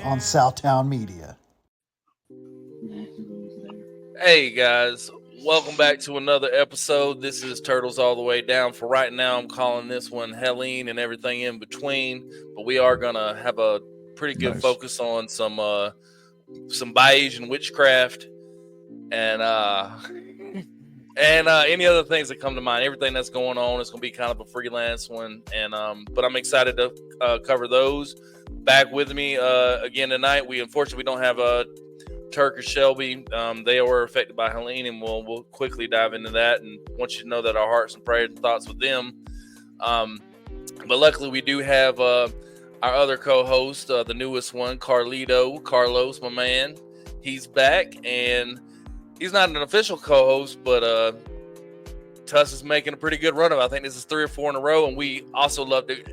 on Southtown Media. Hey guys, welcome back to another episode. This is Turtles All the Way Down. For right now, I'm calling this one Helene and everything in between. But we are gonna have a pretty good focus on some Bayesian witchcraft and any other things that come to mind. Everything that's going on is gonna be kind of a freelance one, and but I'm excited to cover those. Back with me again tonight. We unfortunately don't have Turk or Shelby. They were affected by Helene, and we'll quickly dive into that. And want you to know that our hearts and prayers and thoughts with them. But luckily, we do have our other co-host, the newest one, Carlos, my man. He's back, and he's not an official co-host, but Tuss is making a pretty good run of it. I think this is 3 or 4 in a row, and we also love to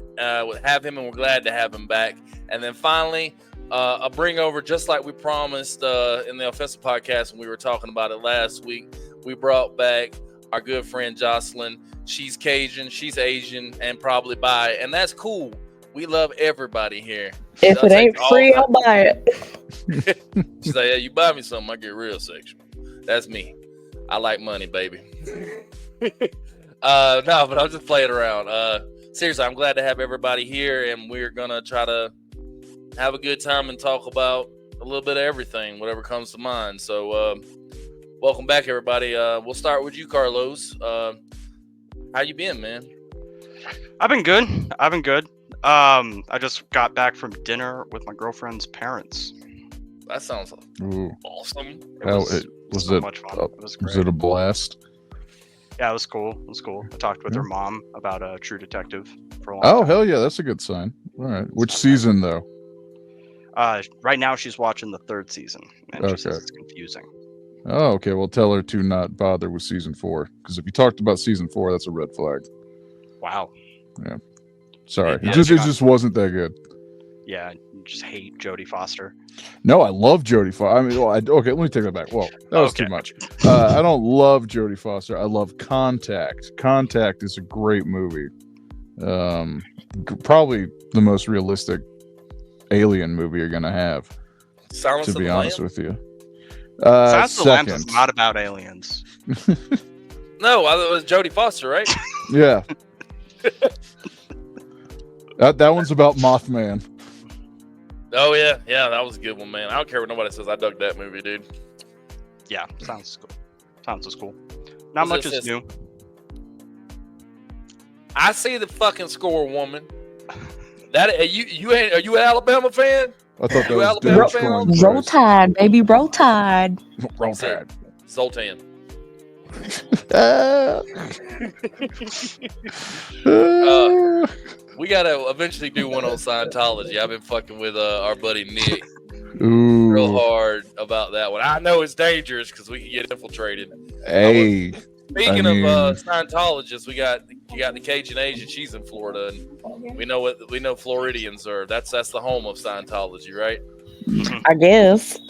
have him, and we're glad to have him back. And then finally, a bring over, just like we promised in the Offensive Podcast when we were talking about it last week. We brought back our good friend Jocelyn. She's Cajun, she's Asian, and probably bi, and that's cool. We love everybody here. If it ain't free, I'll buy it. She's like, yeah, you buy me something, I get real sexual. That's me. I like money, baby. No, but I'm just playing around. Seriously, I'm glad to have everybody here, and we're gonna try to have a good time and talk about a little bit of everything, whatever comes to mind. So, welcome back, everybody. We'll start with you, Carlos. How you been, man? I've been good. I just got back from dinner with my girlfriend's parents. That sounds awesome. Was so it much fun. It was great. Was it a blast? Yeah, it was cool. I talked with her mom about True Detective for a long time. Hell yeah, that's a good sign. All right. Which season, though? Right now she's watching the 3rd season, and she says it's confusing. Oh, okay. Well, tell her to not bother with season 4, because if you talked about season 4, that's a red flag. Wow. Yeah. Sorry. Yeah, it just wasn't that good. Yeah, you just hate Jodie Foster. No, I love Jodie Foster. I mean, okay, let me take that back. Well, that was too much. I don't love Jodie Foster. I love Contact. Contact is a great movie. Probably the most realistic alien movie you're gonna have. Silence to be honest with you. Silence of the Lambs is not about aliens. No, it was Jodie Foster, right? Yeah. That one's about Mothman. Oh yeah, that was a good one, man. I don't care what nobody says. I dug that movie, dude. Yeah, sounds cool. Sounds cool. Not much is new. I see the fucking score, woman. That are you an Alabama fan? I thought that was Dennis Cohen. Roll Tide, baby, Roll Tide. Roll Tide. Zoltan. We gotta eventually do one on Scientology. I've been fucking with our buddy Nick real hard about that one. I know it's dangerous because we can get infiltrated. Hey, speaking of Scientologists, you got the Cajun Asian. She's in Florida, and we know Floridians are. That's the home of Scientology, right? I guess.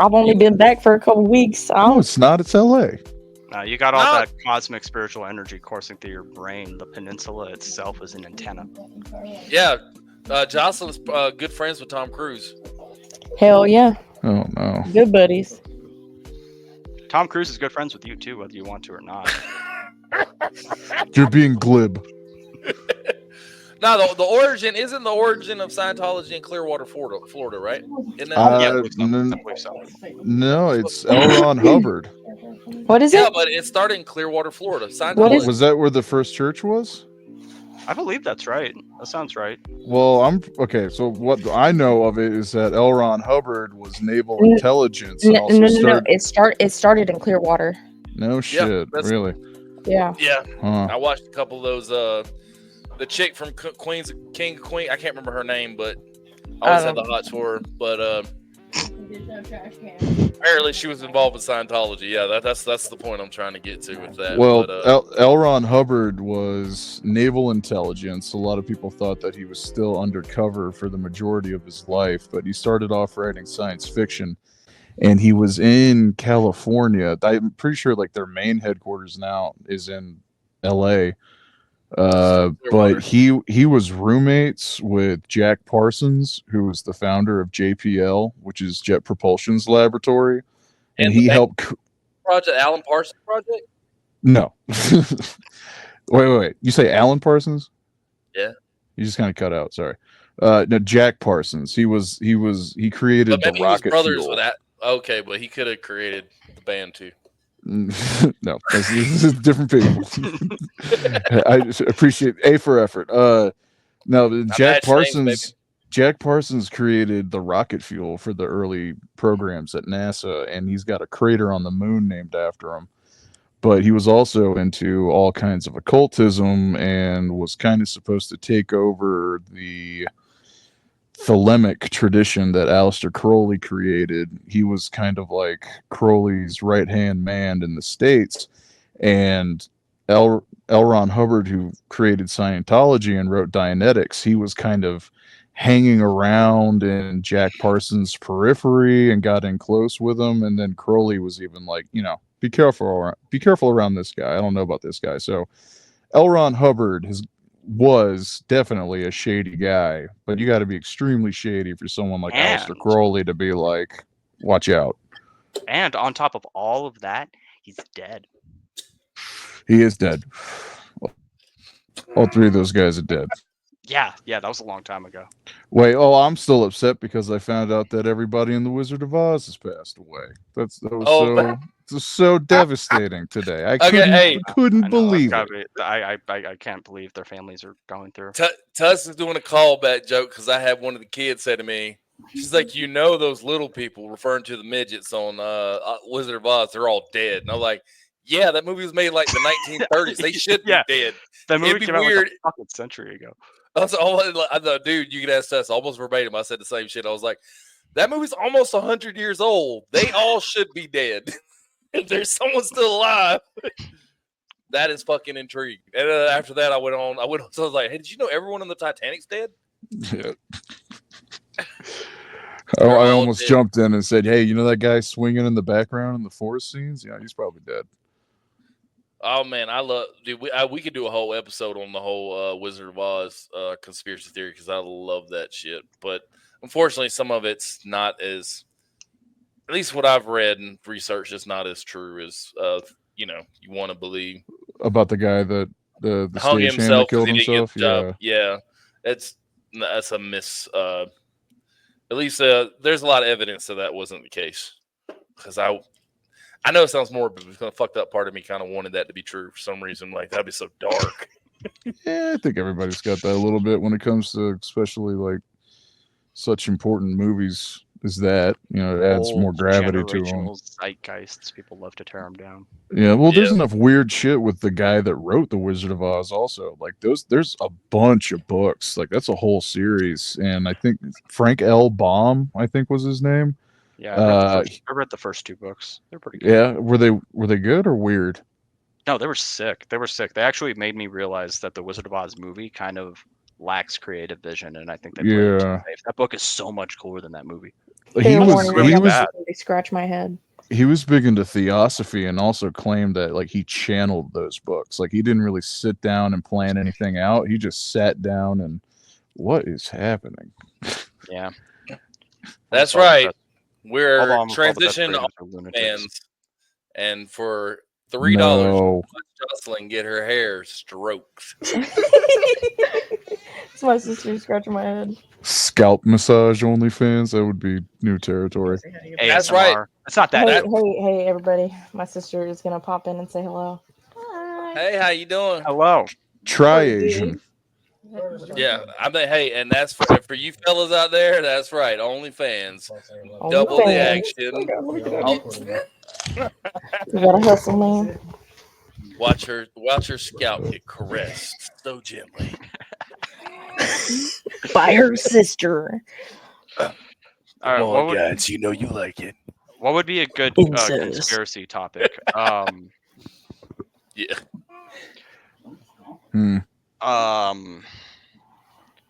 I've only been back for a couple weeks. No, it's not. It's L.A. You got all that cosmic spiritual energy coursing through your brain. The peninsula itself is an antenna. Yeah. Jocelyn's good friends with Tom Cruise. Hell yeah. Oh, no. Good buddies. Tom Cruise is good friends with you, too, whether you want to or not. You're being glib. No, the origin of Scientology in Clearwater, Florida, right? Isn't that no, it's L. Ron Hubbard. What is it? Yeah, but it started in Clearwater, Florida. Was that where the first church was? I believe that's right. That sounds right. Well, so what I know of it is that L. Ron Hubbard was naval intelligence. No. It started in Clearwater. No shit, really? Yeah. Yeah. Huh. I watched a couple of those. The chick from King of Queen. I can't remember her name, but I always had the hots for her. But apparently she was involved with Scientology. Yeah, that's the point I'm trying to get to with that. Well, L. Ron Hubbard was naval intelligence. A lot of people thought that he was still undercover for the majority of his life, but he started off writing science fiction, and he was in California. I'm pretty sure like their main headquarters now is in L.A., But he was roommates with Jack Parsons, who was the founder of JPL, which is Jet Propulsion's laboratory, and he helped project Alan Parsons project. No, wait. You say Alan Parsons? Yeah, you just kind of cut out. Sorry. No, Jack Parsons. He created but maybe the rocket he was brothers fuel. with that. Okay, but he could have created the band too. No, this is different people. I appreciate A for effort. No, Jack Parsons created the rocket fuel for the early programs at NASA, and he's got a crater on the moon named after him. But he was also into all kinds of occultism and was kind of supposed to take over the Thelemic tradition that Aleister Crowley created. He was kind of like Crowley's right-hand man in the States. And L. Ron Hubbard, who created Scientology and wrote Dianetics, he was kind of hanging around in Jack Parsons' periphery and got in close with him. And then Crowley was even like, be careful around this guy. I don't know about this guy. So L. Ron Hubbard was definitely a shady guy, but you got to be extremely shady for someone like Aleister Crowley to be like, watch out. And on top of all of that, he's dead. He is dead. All three of those guys are dead. Yeah, that was a long time ago. Wait, I'm still upset because I found out that everybody in the Wizard of Oz has passed away. That was so devastating today. I couldn't believe it. I can't believe their families are going through. Tuss is doing a callback joke because I had one of the kids say to me, she's like, those little people, referring to the midgets on Wizard of Oz, they're all dead. And I'm like, yeah, that movie was made like the 1930s. They should be dead. That movie came out like a fucking century ago. I thought, dude, you could ask us almost verbatim. I said the same shit. I was like, that movie's almost 100 years old. They all should be dead. If there's someone still alive, that is fucking intriguing. And after that, I was like, hey, did you know everyone in the Titanic's dead? Yeah. I almost jumped in and said, hey, that guy swinging in the background in the forest scenes? Yeah, he's probably dead. Oh man, we could do a whole episode on the whole Wizard of Oz conspiracy theory because I love that shit. But unfortunately, some of it's not as, at least what I've read and researched, is not as true as you want to believe. About the guy that the hung himself, killed himself. Yeah, that's a miss. At least there's a lot of evidence that wasn't the case. Because I know it sounds morbid, but the fucked up part of me kind of wanted that to be true for some reason. Like, that'd be so dark. Yeah, I think everybody's got that a little bit when it comes to especially like such important movies as that. It adds more gravity to them. Zeitgeists, people love to tear them down. Yeah, well, there's enough weird shit with the guy that wrote The Wizard of Oz also. Like, there's a bunch of books. Like, that's a whole series. And I think Frank L. Baum, I think was his name. Yeah, I read the first two books. They're pretty good. Yeah, were they good or weird? No, they were sick. They actually made me realize that the Wizard of Oz movie kind of lacks creative vision, and I think they played it too safe. That book is so much cooler than that movie. He was scratch my head. He was big into theosophy and also claimed that like he channeled those books. Like he didn't really sit down and plan anything out. He just sat down and what is happening? Yeah, that's right. We're transitioning to fans, and for $3, Jocelyn get her hair stroked. It's my sister scratching my head. Scalp massage OnlyFans, that would be new territory. Hey, that's right. It's not that. Hey, everybody! My sister is gonna pop in and say hello. Hi. Hey, how you doing? Hello. Try Asian. Yeah, hey, and that's for you fellas out there. That's right, OnlyFans, double the action. You gotta hustle, man. Watch her scalp get caressed so gently by her sister. All right, guys, you like it. What would be a good conspiracy topic? Yeah.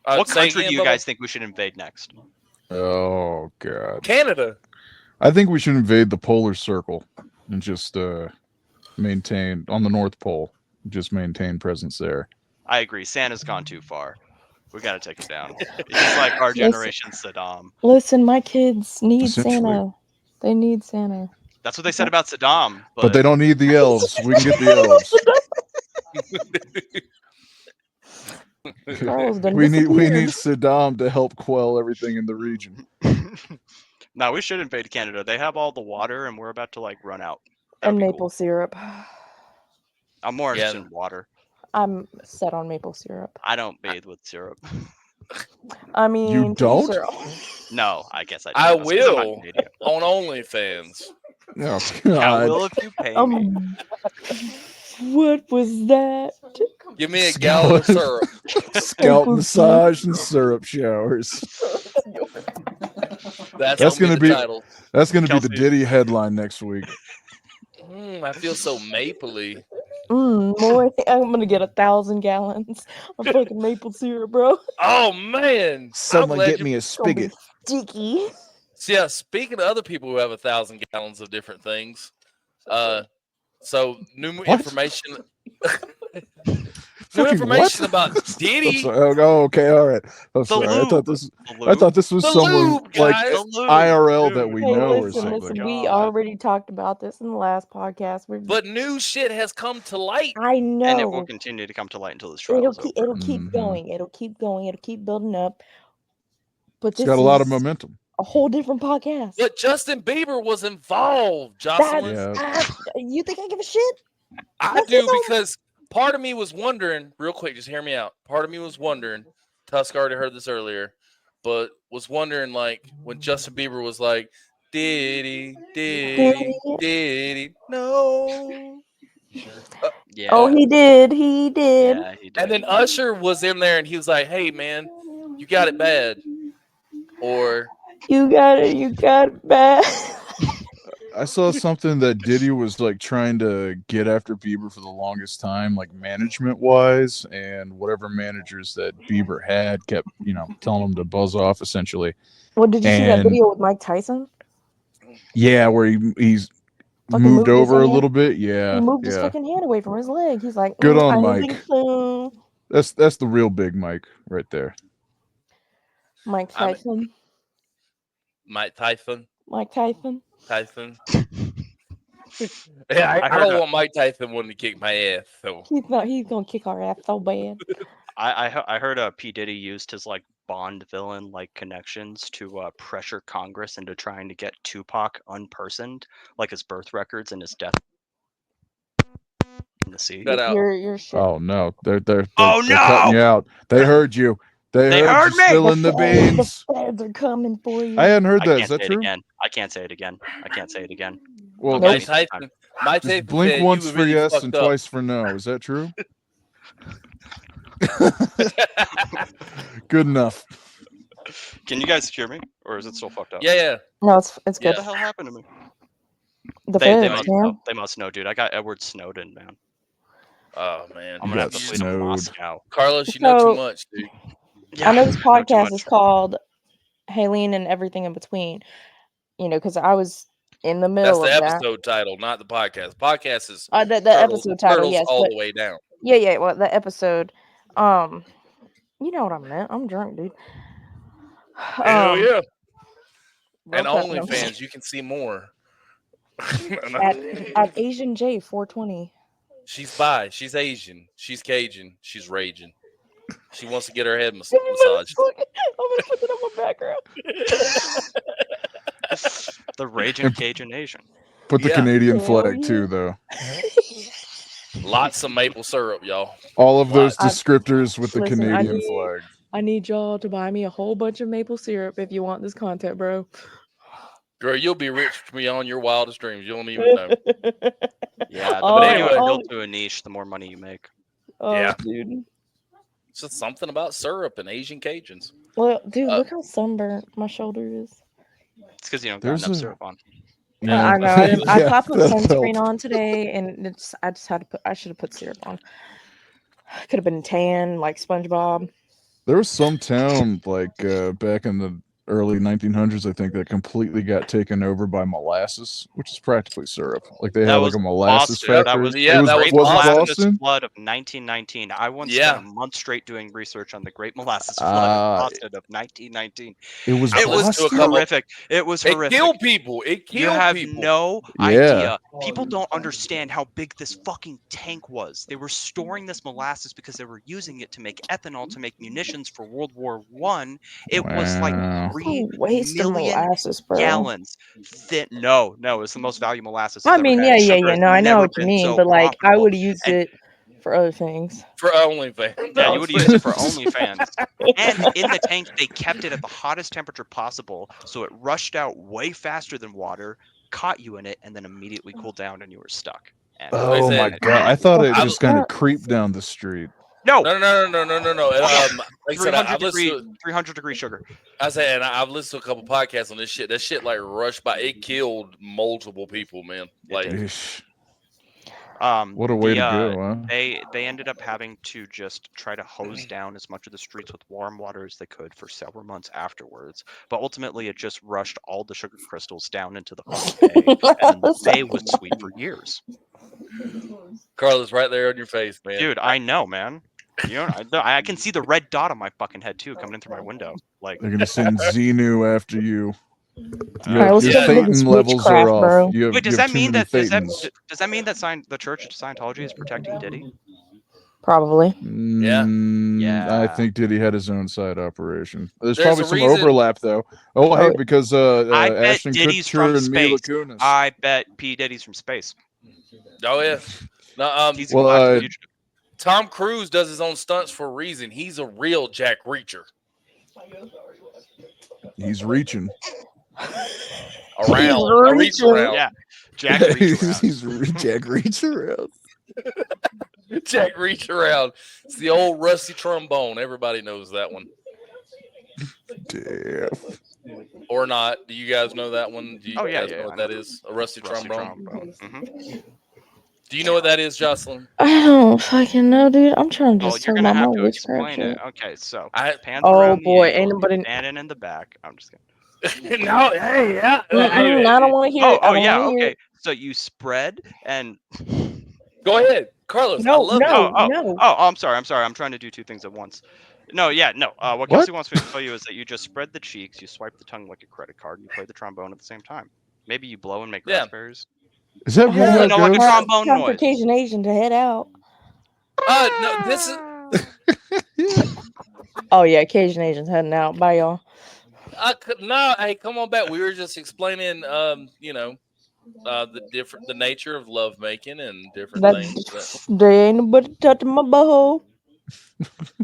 What country do you guys think we should invade next? Oh God, Canada. I think we should invade the polar circle and just maintain on the North Pole. Just maintain presence there. I agree. Santa's gone too far. We got to take it down. He's like our Listen. generation's Saddam. Listen, my kids need Essentially. Santa. They need Santa. That's what they said about Saddam. But they don't need the elves. We can get the elves. Carl's done we need disappeared. Saddam to help quell everything in the region. No, we should invade Canada. They have all the water, and we're about to like run out. And That'd be maple cool. syrup. I'm more Yeah. interested in water. I'm set on maple syrup. I don't bathe with syrup. I mean, You to each don't? their own. No, I guess I do. I That's 'cause I'm not will Canadian. on OnlyFans. Oh, I God. will if you pay me. What was that? Give me a gallon of syrup. Scalp Maple massage and syrup showers. That's gonna be the title. That's gonna be the Kelsey. Diddy headline next week. I feel so mapley. Boy, I'm gonna get 1,000 gallons of fucking maple syrup, bro. Oh man! I'm glad you- me a It's gonna be sticky. So, yeah, speaking of other people who have 1,000 gallons of different things, so new information. New Fucking information what? about I'm Diddy. sorry. Oh, okay, all right. I'm sorry. I thought this was The someone lube, like guys. The lube, IRL that dude. we Hey, know or listen, something. we God. already talked about this in the last podcast. But new shit has come to light. I know. And it will continue to come to light until this trial is over. It'll keep Mhm. going. It'll keep going. It'll keep building up. But It's this got a lot of is momentum. a whole different podcast. But Justin Bieber was involved, Jocelyn. Yeah. You think I give a shit? I That's do his own- because part of me was wondering, real quick, just hear me out. Part of me was wondering, Tusk already heard this earlier, but was wondering like when Justin Bieber was like, Diddy, no. Yeah. Oh, he did. He did. Yeah, he did. And then Usher was in there and he was like, hey man, you got it bad. Or You got it. You got it bad. I saw something that Diddy was like trying to get after Bieber for the longest time, like management wise, and whatever managers that Bieber had kept, telling him to buzz off essentially. Well, did you see that And- video with Mike Tyson? Yeah, where he's Fucking moved moved his over a hand. little bit. Yeah. He moved his yeah. fucking hand away from his leg. He's like, Good on I don't Mike. think so. That's the real big Mike right there. Mike I mean- Tyson. Mike Tyson. Mike Tyson. Tyson. Yeah, I don't want Mike Tyson wanting to kick my ass. So He's gonna kick our ass so bad. I heard P. Diddy used his like Bond villain like connections to pressure Congress into trying to get Tupac unpersoned, like his birth records and his death in the sea. Cut out. Your shit. Oh no, they're Oh, they're cutting no! you out. They heard you. They heard you me! spilling the beans. The feds are coming for you. I hadn't heard I that. can't Is that say true? it again. I can't say it again. I can't say it again. Well, Nope. Mike Tyson. Mike just Tyson blink said once you for really yes fucked and up. twice for no. Is that true? Good enough. Can you guys hear me, or is it still fucked up? Yeah. No, it's What good. the hell happened to me? The They feds, must man. know. They must know, dude. I got Edward Snowden, man. Oh man. I'm You gonna have got to flee to snowed. Moscow. Carlos, you know So- too much, dude. Yeah, I know this too podcast much. is called Haleen and Everything in Between. Because I was in the That's middle the of episode title, not the podcast. Podcast is that. The turtles, episode title, turtles yes. all But the way down. yeah. Well, the episode. You know what I meant. I'm drunk, dude. Hell yeah. And real quick, no. OnlyFans, you can see more. at Asian J 420. She's bi. She's Asian. She's Cajun. She's raging. She wants to get her head I'm gonna massaged. put it on my background. The raging Cajun Asian. Put the Yeah. Canadian Hell flag yeah. too, though. Lots of maple syrup, y'all. All of those I- descriptors with the listen, I Canadian need- flag. I need y'all to buy me a whole bunch of maple syrup if you want this content, bro. Girl, you'll be rich beyond your wildest dreams. You don't even know. Yeah, the Oh, more anyway. you build to a niche, the more money you make. Oh, Yeah. dude. It's just something about syrup and Asian Cajuns. Well, dude, Uh, look how sunburnt my shoulder is. It's because you don't got There's enough a- syrup on. I know. I Yeah, put that sunscreen helped. on today, and I just had to put. I should have put syrup on. Could have been tan like SpongeBob. There was some town like back in the early 1900s, I think, that completely got taken over by molasses, which is practically syrup. Like they That had like was a molasses Boston. That factory. was Yeah, it was, that Great was was it Molasses Boston? Flood of 1919. I once Yeah. spent a month straight doing research on the Great Molasses Flood of Boston of 1919. It was It was listened to a Boston. couple- horrific. It was It horrific. killed people. It You killed have people. no Yeah. idea. People don't understand how big this fucking tank was. They were storing this molasses because they were using it to make ethanol to make munitions for World War One. It was like Wow. 3 a waste of million molasses, bro. gallons. No, it's the most valuable molasses. I it's ever mean, had. yeah. Sugar has No, I know never what you been mean, so but like, I profitable. would have used And- it for other things. For OnlyFans. Yeah, you would use it for OnlyFans. And in the tank, they kept it at the hottest temperature possible, so it rushed out way faster than water, caught you in it, and then immediately cooled down, and you were stuck. And Oh said- my god! I thought it I- just kind of creeped down the street. no, No. Like I said, 300 degree sugar. I said, and I've listened to a couple podcasts on this shit. That shit like rushed by. It killed multiple people, man. Like, Eesh. Um, What a way the, to go, huh? They ended up having to just try to hose down as much of the streets with warm water as they could for several months afterwards. But ultimately, it just rushed all the sugar crystals down into the fucking bay, and the bay was sweet for years. Carlos, right there on your face, man. Dude, I know, man. You know, I can see the red dot on my fucking head too, coming in through my window. Like, They're gonna send Xenu after you. Alright, let's get Your into Thetan this levels witchcraft, are off. bro. You have, wait, does you have that too mean many that Thetans. does that mean that the Church of Scientology is protecting Diddy? Probably. I Yeah. think Diddy had his own side operation. There's There's probably a some reason- overlap though. Oh, hey, because I bet Ashton Diddy's Kutcher from and Mila space. Kunis. I bet P Diddy's from space. Oh yeah. No, He's well, a fugitive. Tom Cruise does his own stunts for a reason. He's a real Jack Reacher. He's reaching. Around. A reach reaching. around. Yeah, Jack reach around. He's Jack Reach around. Jack Reach around. It's the old rusty trombone. Everybody knows that one. Damn. Or not. Do you guys know that one? Do you Oh, yeah, guys yeah, know I what know that is? A rusty Rusty trombone? trombone. Mhm. Do you know what that is, Jocelyn? I don't fucking know, dude. I'm trying to Well, just you're talk gonna about my have to witchcraft explain shit. it. Okay, so I pants Oh, around the boy, ankles, ain't you're nobody- standing in the back. I'm just kidding. no, hey, yeah. I don't want to hear it. I Oh don't yeah, wanna hear okay. it. So you spread and Go ahead, Carlos. I No, love no. it. I'm sorry. I'm trying to do two things at once. No. What What? Kelsey wants me to tell you is that you just spread the cheeks, you swipe the tongue like a credit card, and you play the trombone at the same time. Maybe you blow and make Yeah. raspberries. Is that Oh, really Yeah, how it no, like a goes? trombone Time for noise. Cajun Asian to head out. No, this is. Oh yeah, Cajun Asian's heading out. Bye, y'all. No, hey, come on back. We were just explaining, the nature of love making and different things. That's there ain't nobody touching my butthole.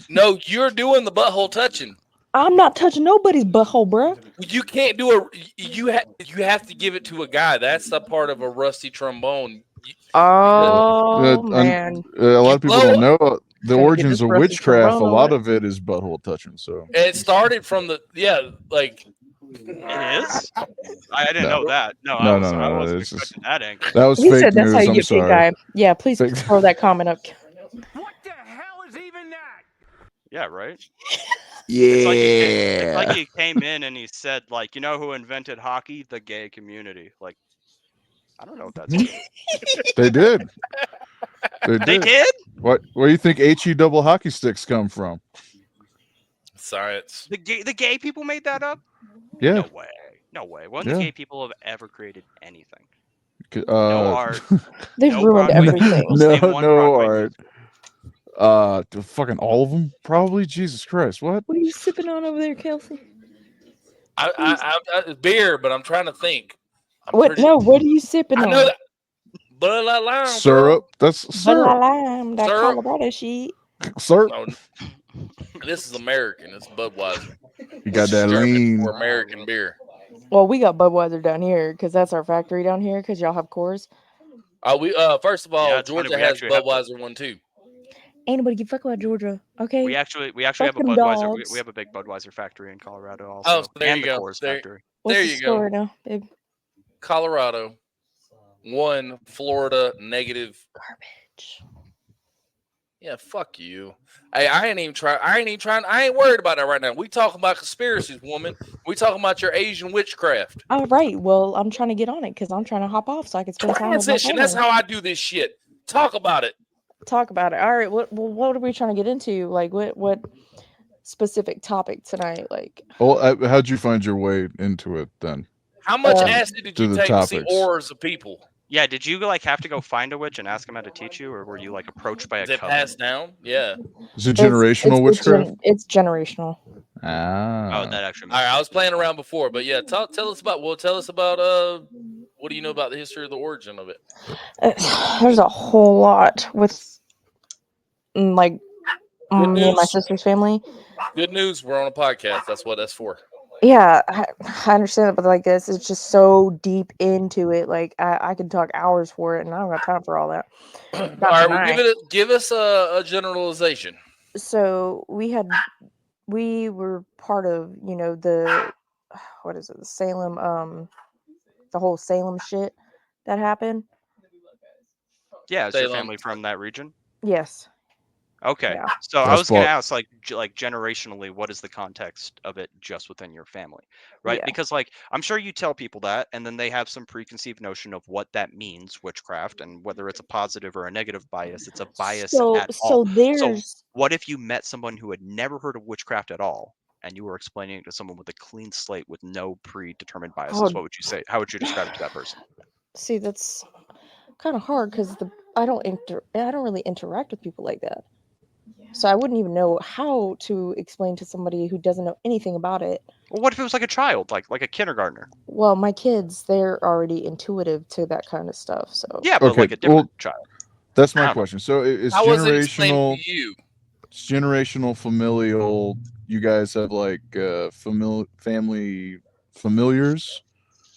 No, you're doing the butthole touching. I'm not touching nobody's butthole, bruh. You can't do you have to give it to a guy. That's the part of a rusty trombone. Oh Uh, man, A lot of people blow don't know the Gotta get origins this of rusty witchcraft. A trombone lot on. of it is butthole touching. So It started from It is. I didn't No. know that. No, No, I wasn't it's just- expecting that angle. that was he fake said that's news. how you I'm get big sorry. guy. Yeah, please Fake- throw that comment up. What the hell is even that? Yeah, right. Yeah. It's like he came in and he said, like, you know who invented hockey? The gay community. Like, I don't know if that's true. They did. They did? What? Where do you think HE double hockey sticks come from? science. The gay people made that up? Yeah. No way. No way. When the Yeah. gay people have ever created anything. No No art. They've No ruined Broadway everything. musicals. Name one Broadway art. Fucking all of them, probably. Jesus Christ, what? What are you sipping on over there, Kelsey? I beer, but I'm trying to think. What? No, what are you sipping I on? know that. Bud Light Lime, Syrup. That's Bud syrup. Lime, that Syrup. Colorado shit. Syrup. No, this is American. It's Budweiser. You got Which is that German lean. for American beer. Well, we got Budweiser down here because that's our factory down here. Because y'all have Coors. First of all, Yeah, it's funny, Georgia we has actually have Budweiser one too. Ain't nobody give a fuck about Georgia. Okay. We actually Fuck have a them Budweiser. dogs. We have a big Budweiser factory in Colorado also. Oh, so there and you the go. Coors There- factory. What's there the you score go. now, babe? Colorado, 1, Florida, -. Garbage. Yeah, fuck you. Hey, I ain't even trying. I ain't worried about that right now. We talking about conspiracies, woman. We talking about your Asian witchcraft. All right. Well, I'm trying to get on it because I'm trying to hop off so I can spend time with my Transition. That's family. how I do this shit. Talk about it. Talk about it. All right. What are we trying to get into? Like, what specific topic tonight? Like, Well, how'd you find your way into it then? How much Um, acid did to you the take to see topics. auras of people? Yeah, did you like have to go find a witch and ask him how to teach you, or were you like approached by a Is it coven? passed down? Yeah. Is it generational witchcraft? It's generational. Ah. Oh, that actually. All right. I was playing around before, but yeah. Tell us about. Well, tell us about. What do you know about the history of the origin of it? There's a whole lot with like Good me and my news. sister's family. Good news. We're on a podcast. That's what that's for. Yeah, I understand it, but like this, it's just so deep into it. Like I could talk hours for it, and I don't got time for all that. All right. Well, give us a generalization. So we were part of the what is it, the Salem, the whole Salem shit that happened. Yeah, is your Salem. family from that region? Yes. Okay, Yeah. so I That's was going to bought- ask, like generationally, what is the context of it just within your family, right? Yeah. Because like I'm sure you tell people that, and then they have some preconceived notion of what that means, witchcraft, and whether it's a positive or a negative bias. It's a bias at all. So there's What if you met someone who had never heard of witchcraft at all, and you were explaining it to someone with a clean slate with no predetermined biases? Oh. What would you say? How would you describe it to that person? See, that's kind of hard because I don't really interact with people like that. So I wouldn't even know how to explain to somebody who doesn't know anything about it. Well, what if it was like a child, like a kindergartner? Well, my kids, they're already intuitive to that kind of stuff. So Yeah, but Okay, like a different well, child. That's I my don't know. question. So it's How was it explained generational. to you? It's generational, familial. You guys have like family familiars.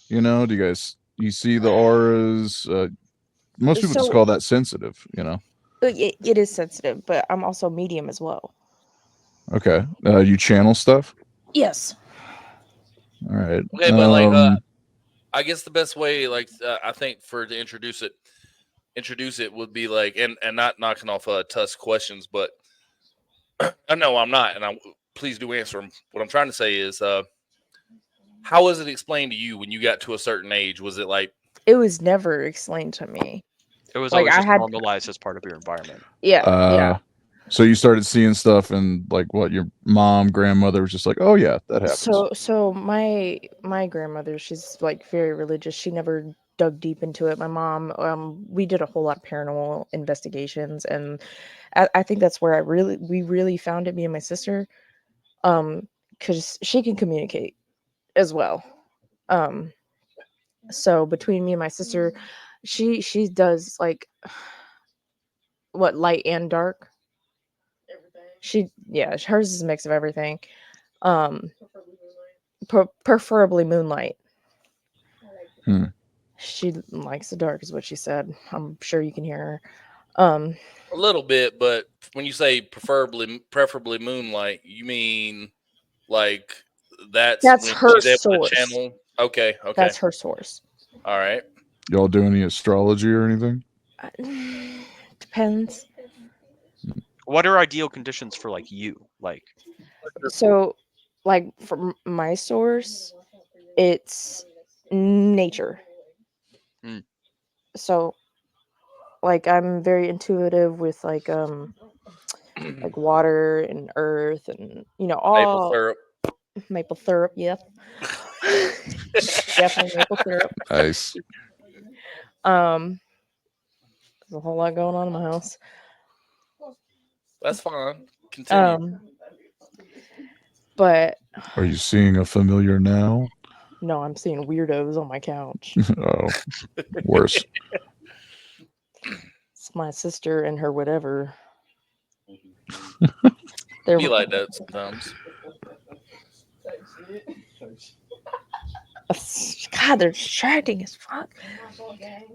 You know, do you see the auras? Most people just So- call that sensitive. You know. it is sensitive, but I'm also medium as well. Okay. You channel stuff. Yes. All right. Okay, but like, I guess the best way, like, I think to introduce it would be like, and not knocking off Tusk's questions, but I know I'm not, and please do answer them. What I'm trying to say is, how was it explained to you when you got to a certain age? Was it like It was never explained to me. It was Like, always I just had- normalized as part of your environment. Yeah. So you started seeing stuff, and like what your grandmother was just like, oh yeah, that happens. So my grandmother, she's like very religious. She never dug deep into it. My mom, we did a whole lot of paranormal investigations, and I think that's where we really found it, me and my sister, because she can communicate as well. So between me and my sister, she does like what, light and dark. Hers is a mix of everything. Preferably moonlight. She likes the dark, is what she said. I'm sure you can hear her. a little bit? But when you say preferably moonlight, you mean like that's when her she's able source. to channel? Okay. That's her source. All right. Y'all do any astrology or anything? Depends. What are ideal conditions for like you? Like, So, like, from my source, it's nature. So, like, I'm very intuitive with like water and earth and all maple syrup. Yeah. Definitely maple syrup. Nice. There's a whole lot going on in my house. That's fine. Continue. But Are you seeing a familiar now? no, I'm seeing weirdos on my couch. Oh, worse. It's my sister and her whatever. Be like that sometimes. God, they're distracting as fuck.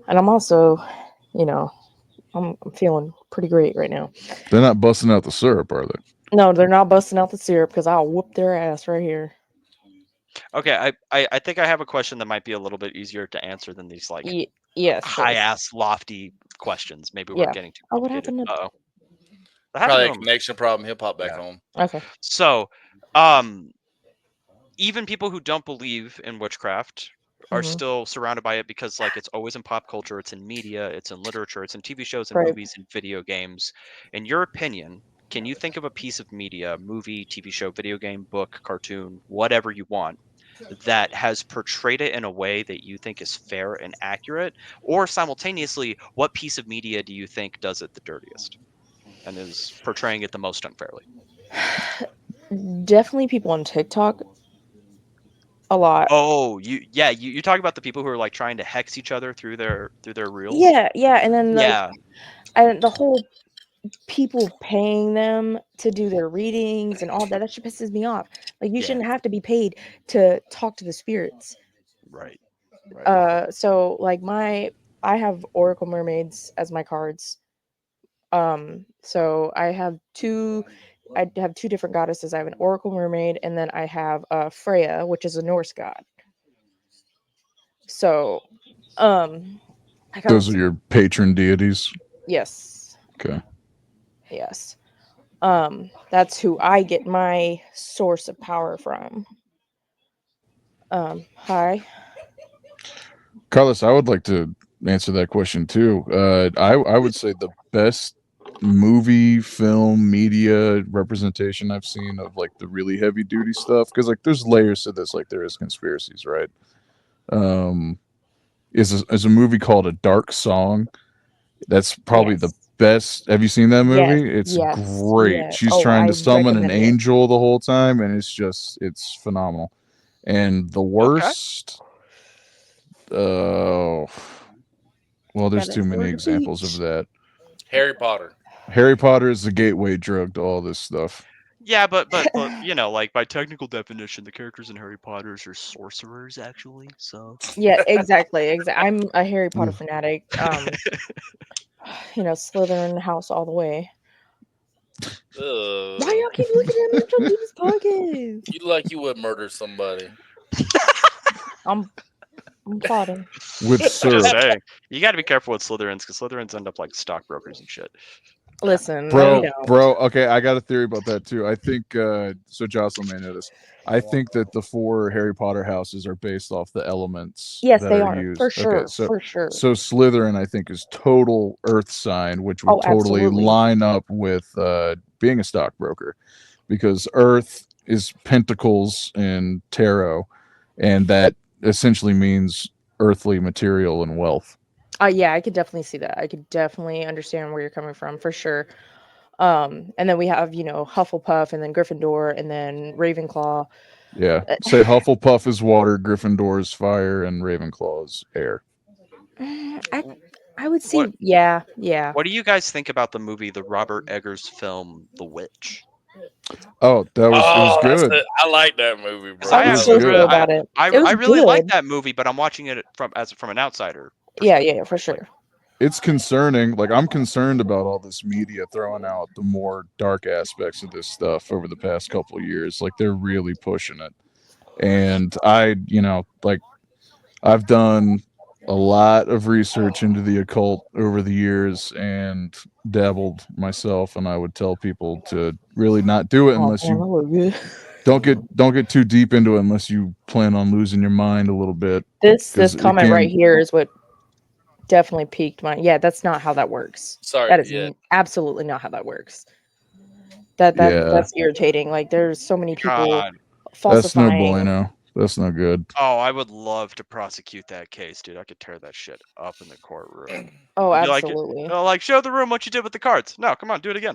And I'm also, I'm feeling pretty great right now. They're not busting out the syrup, are they? No, they're not busting out the syrup because I'll whoop their ass right here. okay, I think I have a question that might be a little bit easier to answer than these like Yes. high ass lofty questions. Maybe we're Yeah. getting too Oh, what complicated. happened to- Probably a him. connection problem. He'll pop back Yeah. on. Okay. So, even people who don't believe in witchcraft are Mhm. still surrounded by it because, like, it's always in pop culture, it's in media, it's in literature, it's in TV shows and Right. movies and video games. In your opinion, can you think of a piece of media, movie, TV show, video game, book, cartoon, whatever you want, that has portrayed it in a way that you think is fair and accurate? Or simultaneously, what piece of media do you think does it the dirtiest and is portraying it the most unfairly? Definitely people on TikTok. A lot. Oh, you talk about the people who are like trying to hex each other through their reels? Yeah, and then like Yeah, and the whole people paying them to do their readings and all that, that shit pisses me off. Like you yeah, shouldn't have to be paid to talk to the spirits. right, right. So like I have Oracle Mermaids as my cards. So I have two different goddesses. I have an Oracle Mermaid and then I have Freya, which is a Norse god. So I kind of Those are your patron deities. yes. Okay. Yes. That's who I get my source of power from. Hi. Carlos, I would like to answer that question too. I would say the best movie, film, media representation I've seen of like the really heavy duty stuff, because like there's layers to this, like there is conspiracies, right? Is a movie called A Dark Song. That's probably the Yes. best. Have you seen that Yes. movie? It's Yes. great. Yeah. She's Oh, trying I to summon an recommend it. angel the whole time, and it's phenomenal. And the Okay. worst, well, there's Got too that many sword to examples of teach. that. Harry Potter. Harry Potter is the gateway drug to all this stuff. Yeah, but you know, like by technical definition, the characters in Harry Potter are sorcerers actually. So Yeah, exactly. I'm a Harry Potter Oof. fanatic. Slytherin house all the way. Why y'all keep looking at me? I'm trying to do this podcast. You like you would murder somebody. I'm plotting. With just syrup. saying, you got to be careful with Slytherins because Slytherins end up like stockbrokers and shit. Listen, Bro, I don't. bro, okay, I got a theory about that too. I think so Jocelyn may know this. I think that the four Harry Potter houses are based off the elements Yes, that they are are. For used. Okay, sure. For sure. so Slytherin I think is total earth sign, which would Oh, totally absolutely. line up with being a stockbroker, because earth is pentacles in tarot, and that essentially means earthly material and wealth. Yeah, I could definitely see that. I could definitely understand where you're coming from for sure. And then we have, Hufflepuff and then Gryffindor and then Ravenclaw. Yeah. Say Hufflepuff is water, Gryffindor is fire, and Ravenclaw is air. I would say What yeah. What do you guys think about the movie, the Robert Eggers film, The Witch? Oh, it was good. I like that movie, bro. Because I I was was so actually good. slow about it. I It was really like good. that movie, but I'm watching it from an outsider Yeah, perspective. for Like, sure. It's concerning. Like I'm concerned about all this media throwing out the more dark aspects of this stuff over the past couple of years. Like they're really pushing it. And I've done a lot of research into the occult over the years and dabbled myself, and I would tell people to really not do it Oh unless damn, you I look good. don't get too deep into it unless you plan on losing your mind a little bit, This because it comment right can. here is what definitely piqued my. Yeah, that's not how that works. Sorry, That is yeah. absolutely not how that works. Yeah, That's irritating. Like there's so many people God. that's no falsifying. bueno. That's no good. Oh, I would love to prosecute that case, dude. I could tear that shit up in the courtroom. Oh, I'd be like, absolutely. like, show the room what you did with the cards. No, come on, do it again.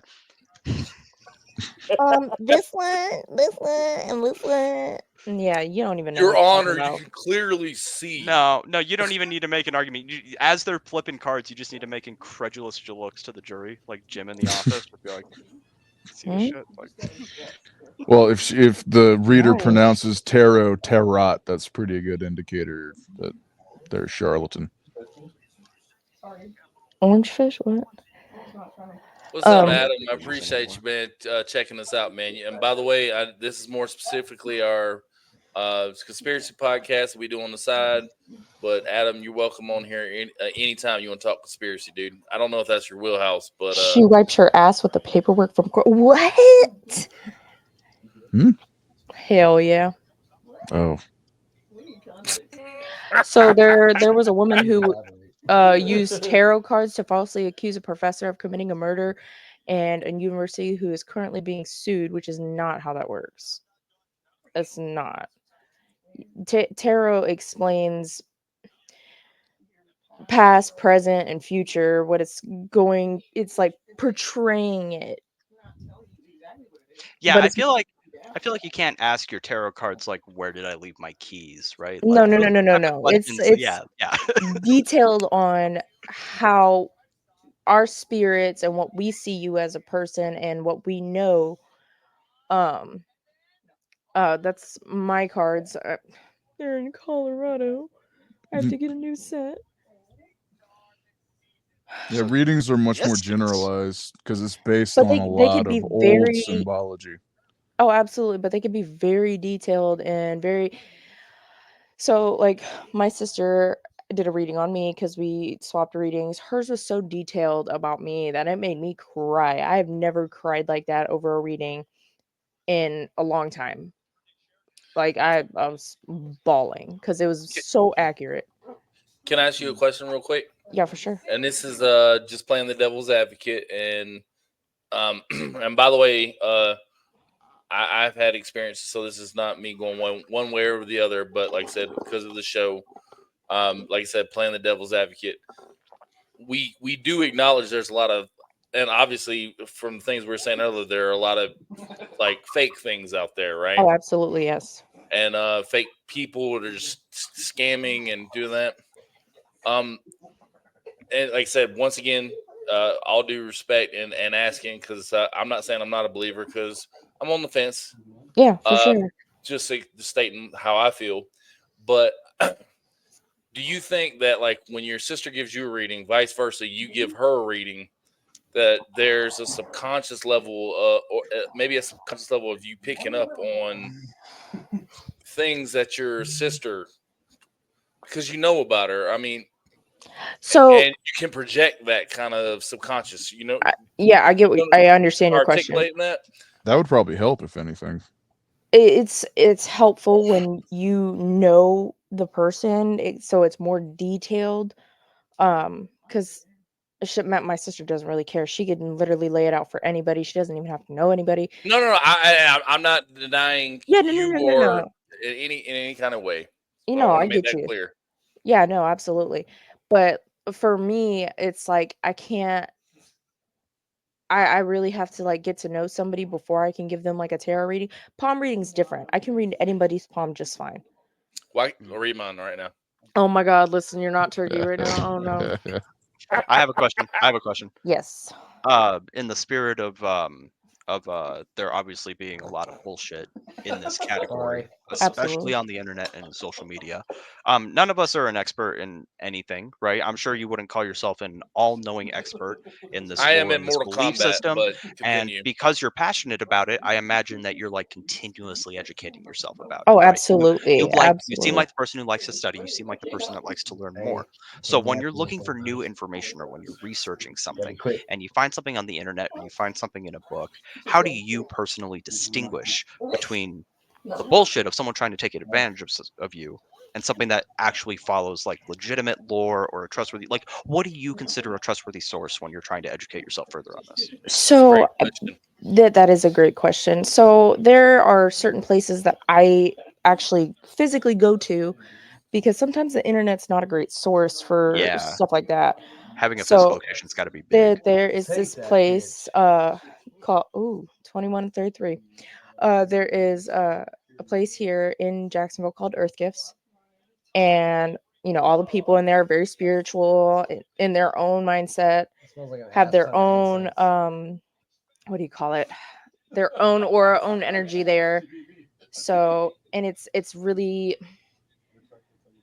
This one, and this one. Yeah, you don't even know Your what you're talking Honor, you about. can clearly see. No, you don't even need to make an argument. As they're flipping cards, you just need to make incredulous looks to the jury, like Jim in The Office would be like, "See this shit?" Like, Well, if the reader Nice. pronounces tarot tarot, that's pretty a good indicator that they're a charlatan. Orange fish? What? What's up, Um, Adam? I appreciate you, man, checking us out, man. And by the way, this is more specifically our It's a conspiracy podcast that we do on the side. But Adam, you're welcome on here anytime you want to talk conspiracy, dude. I don't know if that's your wheelhouse, but She wiped her ass with the paperwork from court. What? Hell yeah. Oh, So there was a woman who used tarot cards to falsely accuse a professor of committing a murder and a university who is currently being sued, which is not how that works. It's not. Tarot explains past, present, and future, what it's going, it's like portraying it. Yeah, But I it's feel like you can't ask your tarot cards like, "Where did I leave my keys?" Right? no, Like no, those no, no, no, type of no. questions. It's Yeah, yeah. detailed on how our spirits and what we see you as a person and what we know. Um, that's my cards. They're in Colorado. I have to get a new set. yeah. So Readings are much more distance. generalized because it's based But on a they could lot be of old very symbology. oh, absolutely. But they could be very detailed and very so like my sister did a reading on me because we swapped readings. Hers was so detailed about me that it made me cry. I have never cried like that over a reading in a long time. Like I was bawling because it was so accurate. can I ask you a question real quick? Yeah, for sure. And this is just playing the devil's advocate. And and by the way, I've had experiences, so this is not me going one way or the other. But like I said, because of the show, like I said, playing the devil's advocate, we do acknowledge there's a lot of, and obviously from things we were saying earlier, there are a lot of like fake things out there, right? Oh, absolutely, yes. And fake people that are just scamming and doing that. Um, and like I said, once again, all due respect and asking, because I'm not saying I'm not a believer, because I'm on the fence. Yeah, for Uh, sure. just stating how I feel. But do you think that like when your sister gives you a reading, vice versa, you give her a reading, that there's a subconscious level, or maybe a subconscious level of you picking up on things that your sister, because you know about her. I mean, So, and you can project that kind of subconscious. yeah, I get what I understand your question. Articulating that. That would probably help, if anything. It's helpful when you know the person, so it's more detailed. Because my sister doesn't really care. She can literally lay it out for anybody. She doesn't even have to know anybody. No. I'm not denying Yeah, no, no, you no, no, or no. in any kind of way. You I know, want I to make get that you. clear. Yeah, no, absolutely. But for me, it's like I can't. I really have to like get to know somebody before I can give them like a tarot reading. Palm reading's different. I can read anybody's palm just fine. Why? I'll read mine right now. Oh my God! Listen, you're not turkey right now. Oh no. I have a question. Yes. In the spirit of there obviously being a lot of bullshit in this category, especially Absolutely. on the internet and in social media. None of us are an expert in anything, right? I'm sure you wouldn't call yourself an all-knowing expert in this I am lore in and this Mortal belief Kombat, system. but And continue. because you're passionate about it, I imagine that you're like continuously educating yourself about it, Oh, right? You absolutely, seem absolutely. like the person who likes to study. You seem like the person that likes to learn more. So when you're looking for new information or when you're researching something and you find something on the internet or you find something in a book, how do you personally distinguish between the bullshit of someone trying to take advantage of you and something that actually follows like legitimate lore or a trustworthy, like what do you consider a trustworthy source when you're trying to educate yourself further on this? It's a great So question. that is a great question. So there are certain places that I actually physically go to because sometimes the internet's not a great source for Yeah, stuff like that. having a physical So location's got to be big. there is this place called 2133. There is a place here in Jacksonville called Earth Gifts, and all the people in there are very spiritual in their own mindset, have their own what do you call it, their own aura, own energy there. So, and it's really,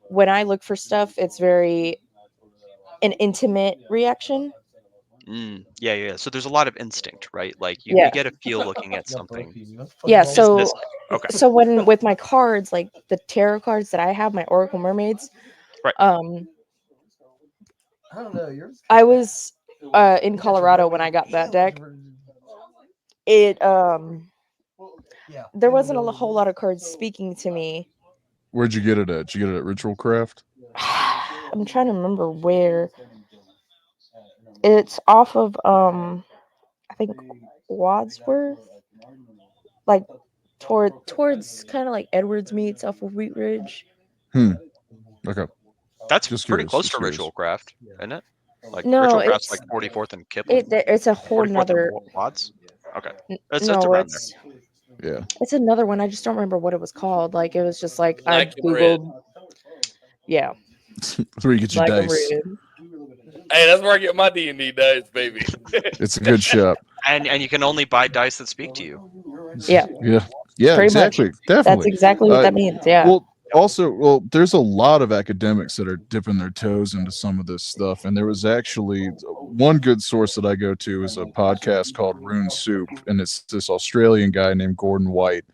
when I look for stuff, it's very an intimate reaction. Yeah. So there's a lot of instinct, right? Like you Yeah. get a feel looking at something. Yeah, Is so this okay? so when with my cards, like the tarot cards that I have, my Oracle Mermaids, Right. I was in Colorado when I got that deck. It there wasn't a whole lot of cards speaking to me. Where'd you get it at? Did you get it at Ritual Craft? I'm trying to remember where. It's off of I think Wadsworth, like towards kind of like Edwards meets off of Wheat Ridge. Okay. That's Just pretty curious, close just to curious. Ritual Craft, isn't it? Like No, Ritual Craft's it's like 44th and Kipling. it's a whole 44th nother. and Wads. Okay, it's No, around there. Yeah. it's another one. I just don't remember what it was called. Like it was just like I Black and red. googled. Yeah, That's where you get your black and dice. red. Hey, that's where I get my D&D dice, baby. It's a good shop. And you can only buy dice that speak to you. Yeah, Yeah, pretty exactly. much. Definitely. That's exactly what that means. Yeah. Well, there's a lot of academics that are dipping their toes into some of this stuff, and there was actually one good source that I go to is a podcast called Rune Soup, and it's this Australian guy named Gordon White,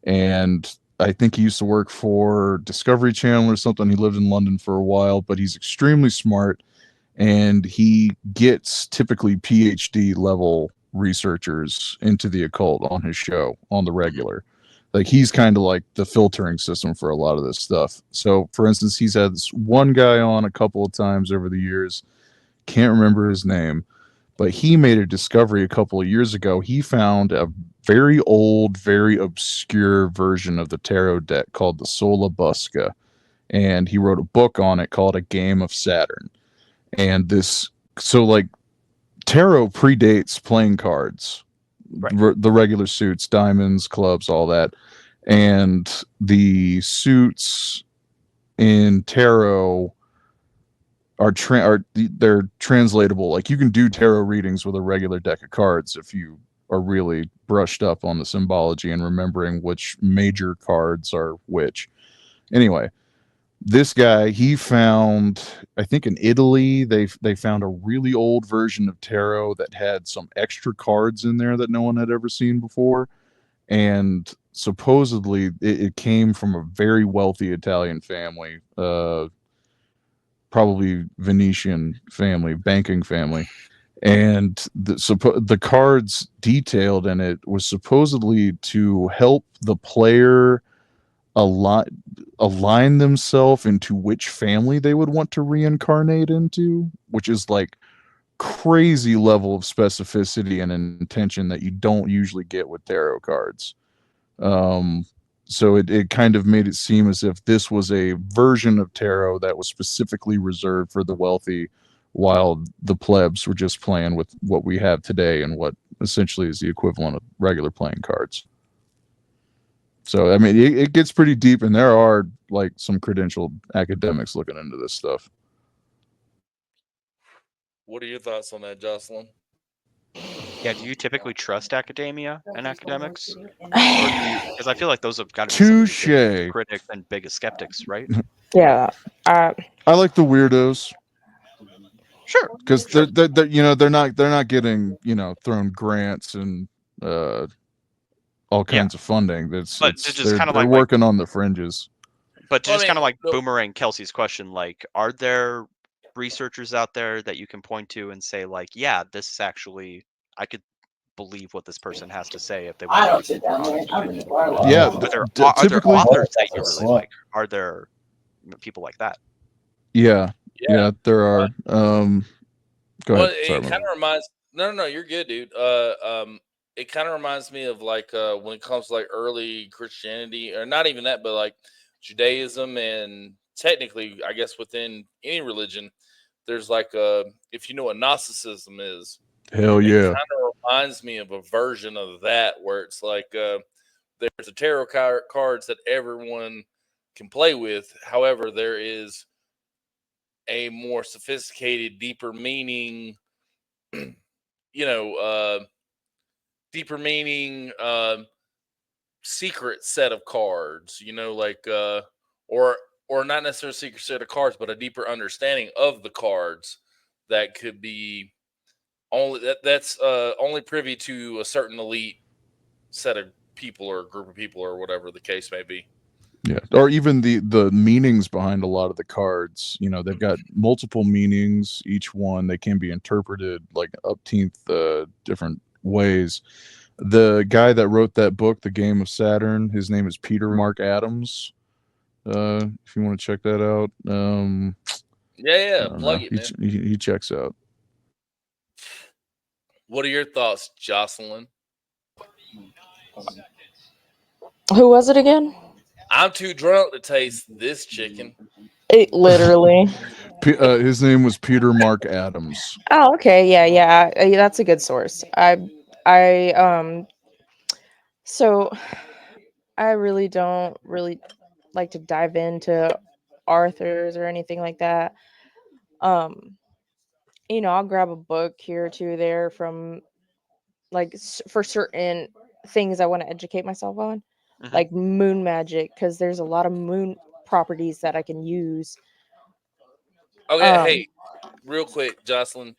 and I think he used to work for Discovery Channel or something. He lived in London for a while, but he's extremely smart, and he gets typically PhD level researchers into the occult on his show on the regular. Like he's kind of like the filtering system for a lot of this stuff. So for instance, he's had this one guy on a couple of times over the years, can't remember his name, but he made a discovery a couple of years ago. He found a very old, very obscure version of the tarot deck called the Sola Busca, and he wrote a book on it called A Game of Saturn. And like tarot predates playing cards, Right. the regular suits, diamonds, clubs, all that, and the suits in tarot they're translatable. Like you can do tarot readings with a regular deck of cards if you are really brushed up on the symbology and remembering which major cards are which. Anyway, this guy, he found, I think in Italy, they found a really old version of tarot that had some extra cards in there that no one had ever seen before, and supposedly it came from a very wealthy Italian family, probably Venetian family, banking family, and the cards detailed in it was supposedly to help the player align themselves into which family they would want to reincarnate into, which is like crazy level of specificity and intention that you don't usually get with tarot cards. So it kind of made it seem as if this was a version of tarot that was specifically reserved for the wealthy, while the plebs were just playing with what we have today and what essentially is the equivalent of regular playing cards. So I mean, it gets pretty deep, and there are like some credentialed academics looking into this stuff. What are your thoughts on that, Jocelyn? Yeah, do you typically trust academia and academics? Because I feel like those have got to be some of the biggest critics and biggest skeptics, right? Yeah. I like the weirdos. Sure. Because they're they're not getting thrown grants and all kinds of funding. They're working on the fringes. But to just kind of like boomerang Kelsey's question, like, are there researchers out there that you can point to and say, like, yeah, this is actually, I could believe what this person has to say if they want to. Yeah, are there authors that you really like? Are there people like that? Yeah, there are. Go ahead. It kind of reminds. No, you're good, dude. It kind of reminds me of like when it comes to like early Christianity, or not even that, but like Judaism, and technically, I guess within any religion, there's like if you know what Gnosticism is. Hell yeah! It kind of reminds me of a version of that where it's like there's a tarot cards that everyone can play with. However, there is a more sophisticated, deeper meaning, deeper meaning, secret set of cards, like, or not necessarily a secret set of cards, but a deeper understanding of the cards that could be that's only privy to a certain elite set of people or group of people or whatever the case may be. Yeah, or even the meanings behind a lot of the cards. They've got multiple meanings. Each one they can be interpreted like upteenth different ways. The guy that wrote that book, The Game of Saturn, his name is Peter Mark Adams. If you want to check that out, Yeah, I don't plug know. it, man. He checks out. What are your thoughts, Jocelyn? Who was it again? I'm too drunk to taste this chicken. Literally. His name was Peter Mark Adams. Oh, okay. Yeah. That's a good source. So I really don't really like to dive into authors or anything like that. I'll grab a book here or two there from like for certain things I want to educate myself on, like moon magic, because there's a lot of moon properties that I can use. Okay, hey, real quick, Jocelyn.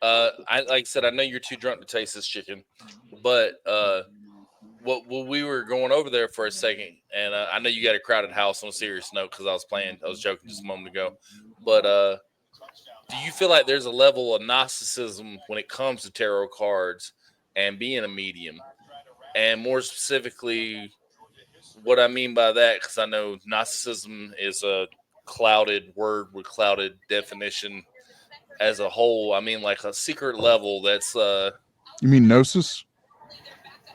I like I said, I know you're too drunk to taste this chicken, but what we were going over there for a second, and I know you got a crowded house on a serious note because I was joking just a moment ago, but do you feel like there's a level of Gnosticism when it comes to tarot cards and being a medium, and more specifically, what I mean by that, because I know Gnosticism is a clouded word with clouded definition as a whole. I mean, like a secret level that's You mean Gnosis?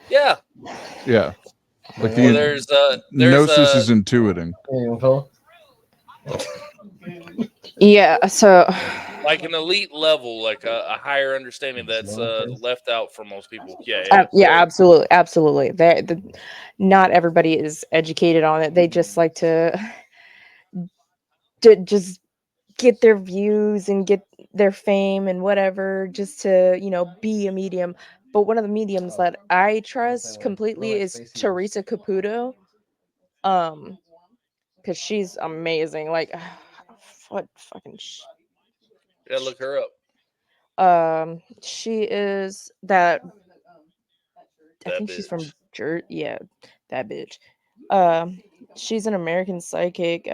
yeah. Yeah. Like Well, there's Gnosis is intuiting. Yeah, so like an elite level, like a higher understanding that's left out for most people. Yeah. absolutely. Not everybody is educated on it. They just like to just get their views and get their fame and whatever, just to be a medium. But one of the mediums that I trust completely is Teresa Caputo, because she's amazing. Like, what fucking Gotta look her up. she is that. I That think she's from bitch. Yeah, that bitch. She's an American psychic.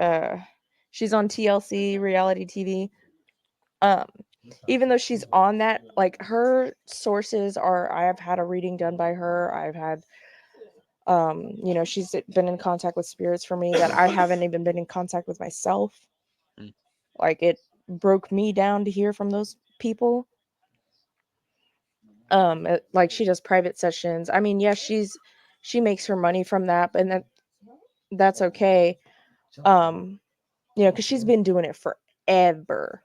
She's on TLC reality TV. Um, even though she's on that, like her sources are, I have had a reading done by her. I've had, she's been in contact with spirits for me that I haven't even been in contact with myself. Like it broke me down to hear from those people. Like she does private sessions. I mean, yeah, she makes her money from that, and that's okay. Because she's been doing it forever.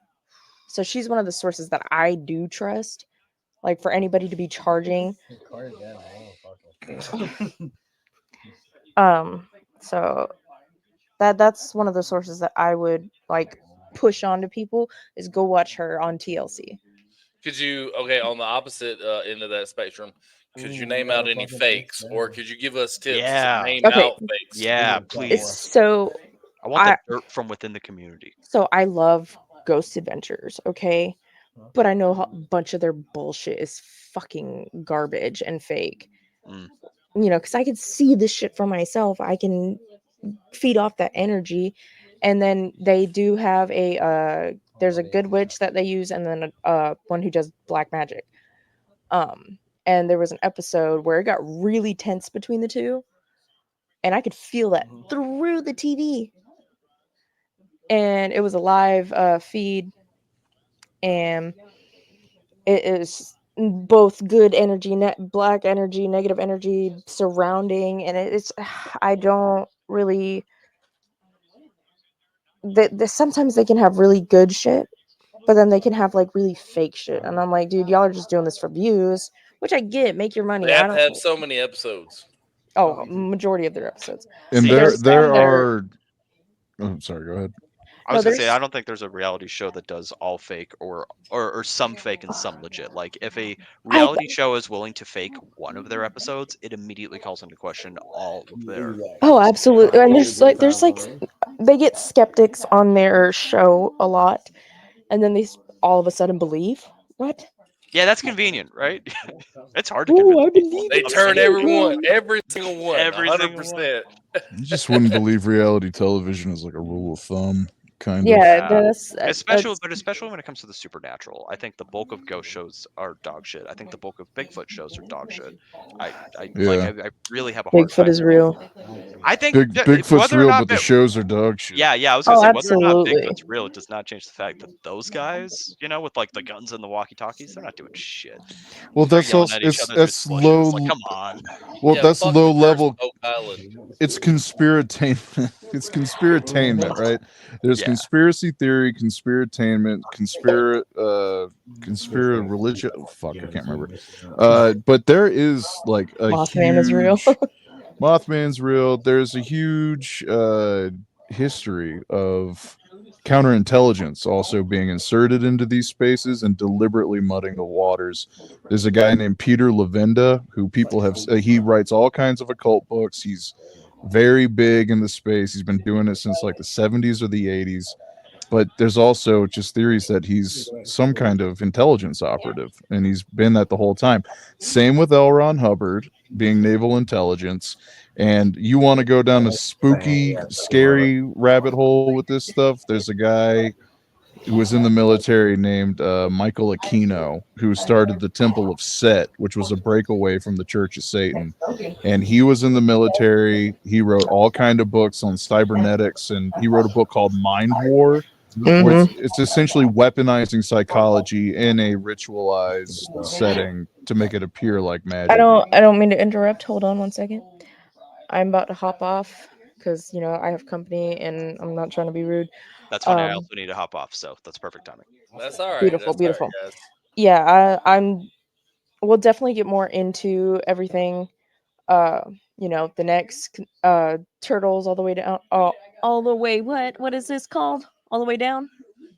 So she's one of the sources that I do trust. Like for anybody to be charging. So that's one of the sources that I would like push on to people is go watch her on TLC. Could you, okay, on the opposite end of that spectrum, could you name out any fakes, or could you give us tips to name Okay. out fakes? Yeah, please. So I want the dirt from within the community. So I love Ghost Adventures, okay? But I know a bunch of their bullshit is fucking garbage and fake. Because I can see this shit for myself. I can feed off that energy. And then they do have there's a good witch that they use, and then one who does black magic. And there was an episode where it got really tense between the two, and I could feel that through the TV. And it was a live feed, and it is both good energy, black energy, negative energy surrounding, and it's I don't really. Sometimes they can have really good shit, but then they can have like really fake shit, and I'm like, dude, y'all are just doing this for views, which I get. Make your money. They I have don't. to have so many episodes. Oh, majority of their episodes. And There's some there that are. are. Oh, I'm sorry. Go ahead. I was gonna say I don't think there's a reality show that does all fake or some fake and some legit. Like if a reality show is willing to fake one of their episodes, it immediately calls into question all of their. Oh, absolutely. And there's like they get skeptics on their show a lot, and then they all of a sudden believe what? Yeah, that's convenient, right? It's hard to Ooh, convince I people. believe They in turn children. every single one, Every single 100%. You just wouldn't believe reality television is like a rule of thumb, kind of. Yeah, Yeah. that's Especially when it comes to the supernatural. I think the bulk of ghost shows are dog shit. I think the bulk of Bigfoot shows are dog shit. Yeah. I really have a hard Bigfoot time. is real. I think Bigfoot's whether or real, not but the shows are dog shit. yeah, I was gonna Oh, say whether or not absolutely. Bigfoot's real, it does not change the fact that those guys, with like the guns and the walkie-talkies, they're not doing shit. Well, They're that's yelling also at each other through that's the bushes. low. Like, come on. Well, Yeah, that's fuck low the first level. Oak Island. It's conspiratainment. It's conspiratainment, right? There's Yeah. conspiracy theory, conspiratainment, conspira religion. Oh, fuck, I can't remember. But there is like a Mothman is real. huge Mothman's real. There's a huge history of counterintelligence also being inserted into these spaces and deliberately mudding the waters. There's a guy named Peter Levenda who people have. He writes all kinds of occult books. He's very big in the space. He's been doing it since like the 70s or the 80s. But there's also just theories that he's some kind of intelligence operative, and he's been that the whole time. Same with L. Ron Hubbard being naval intelligence. And you want to go down a spooky, scary rabbit hole with this stuff? There's a guy who was in the military named Michael Aquino, who started the Temple of Set, which was a breakaway from the Church of Satan. And he was in the military. He wrote all kind of books on cybernetics, and he wrote a book called Mind War, where it's essentially weaponizing psychology in a ritualized setting to make it appear like magic. I don't mean to interrupt. Hold on one second. I'm about to hop off because I have company and I'm not trying to be rude. That's funny. I also need to hop off, so that's perfect timing. That's all right. Beautiful, That's all right, beautiful. guys. Yeah, we'll definitely get more into everything. The next turtles all the way down. All the way. What is this called? All the way down.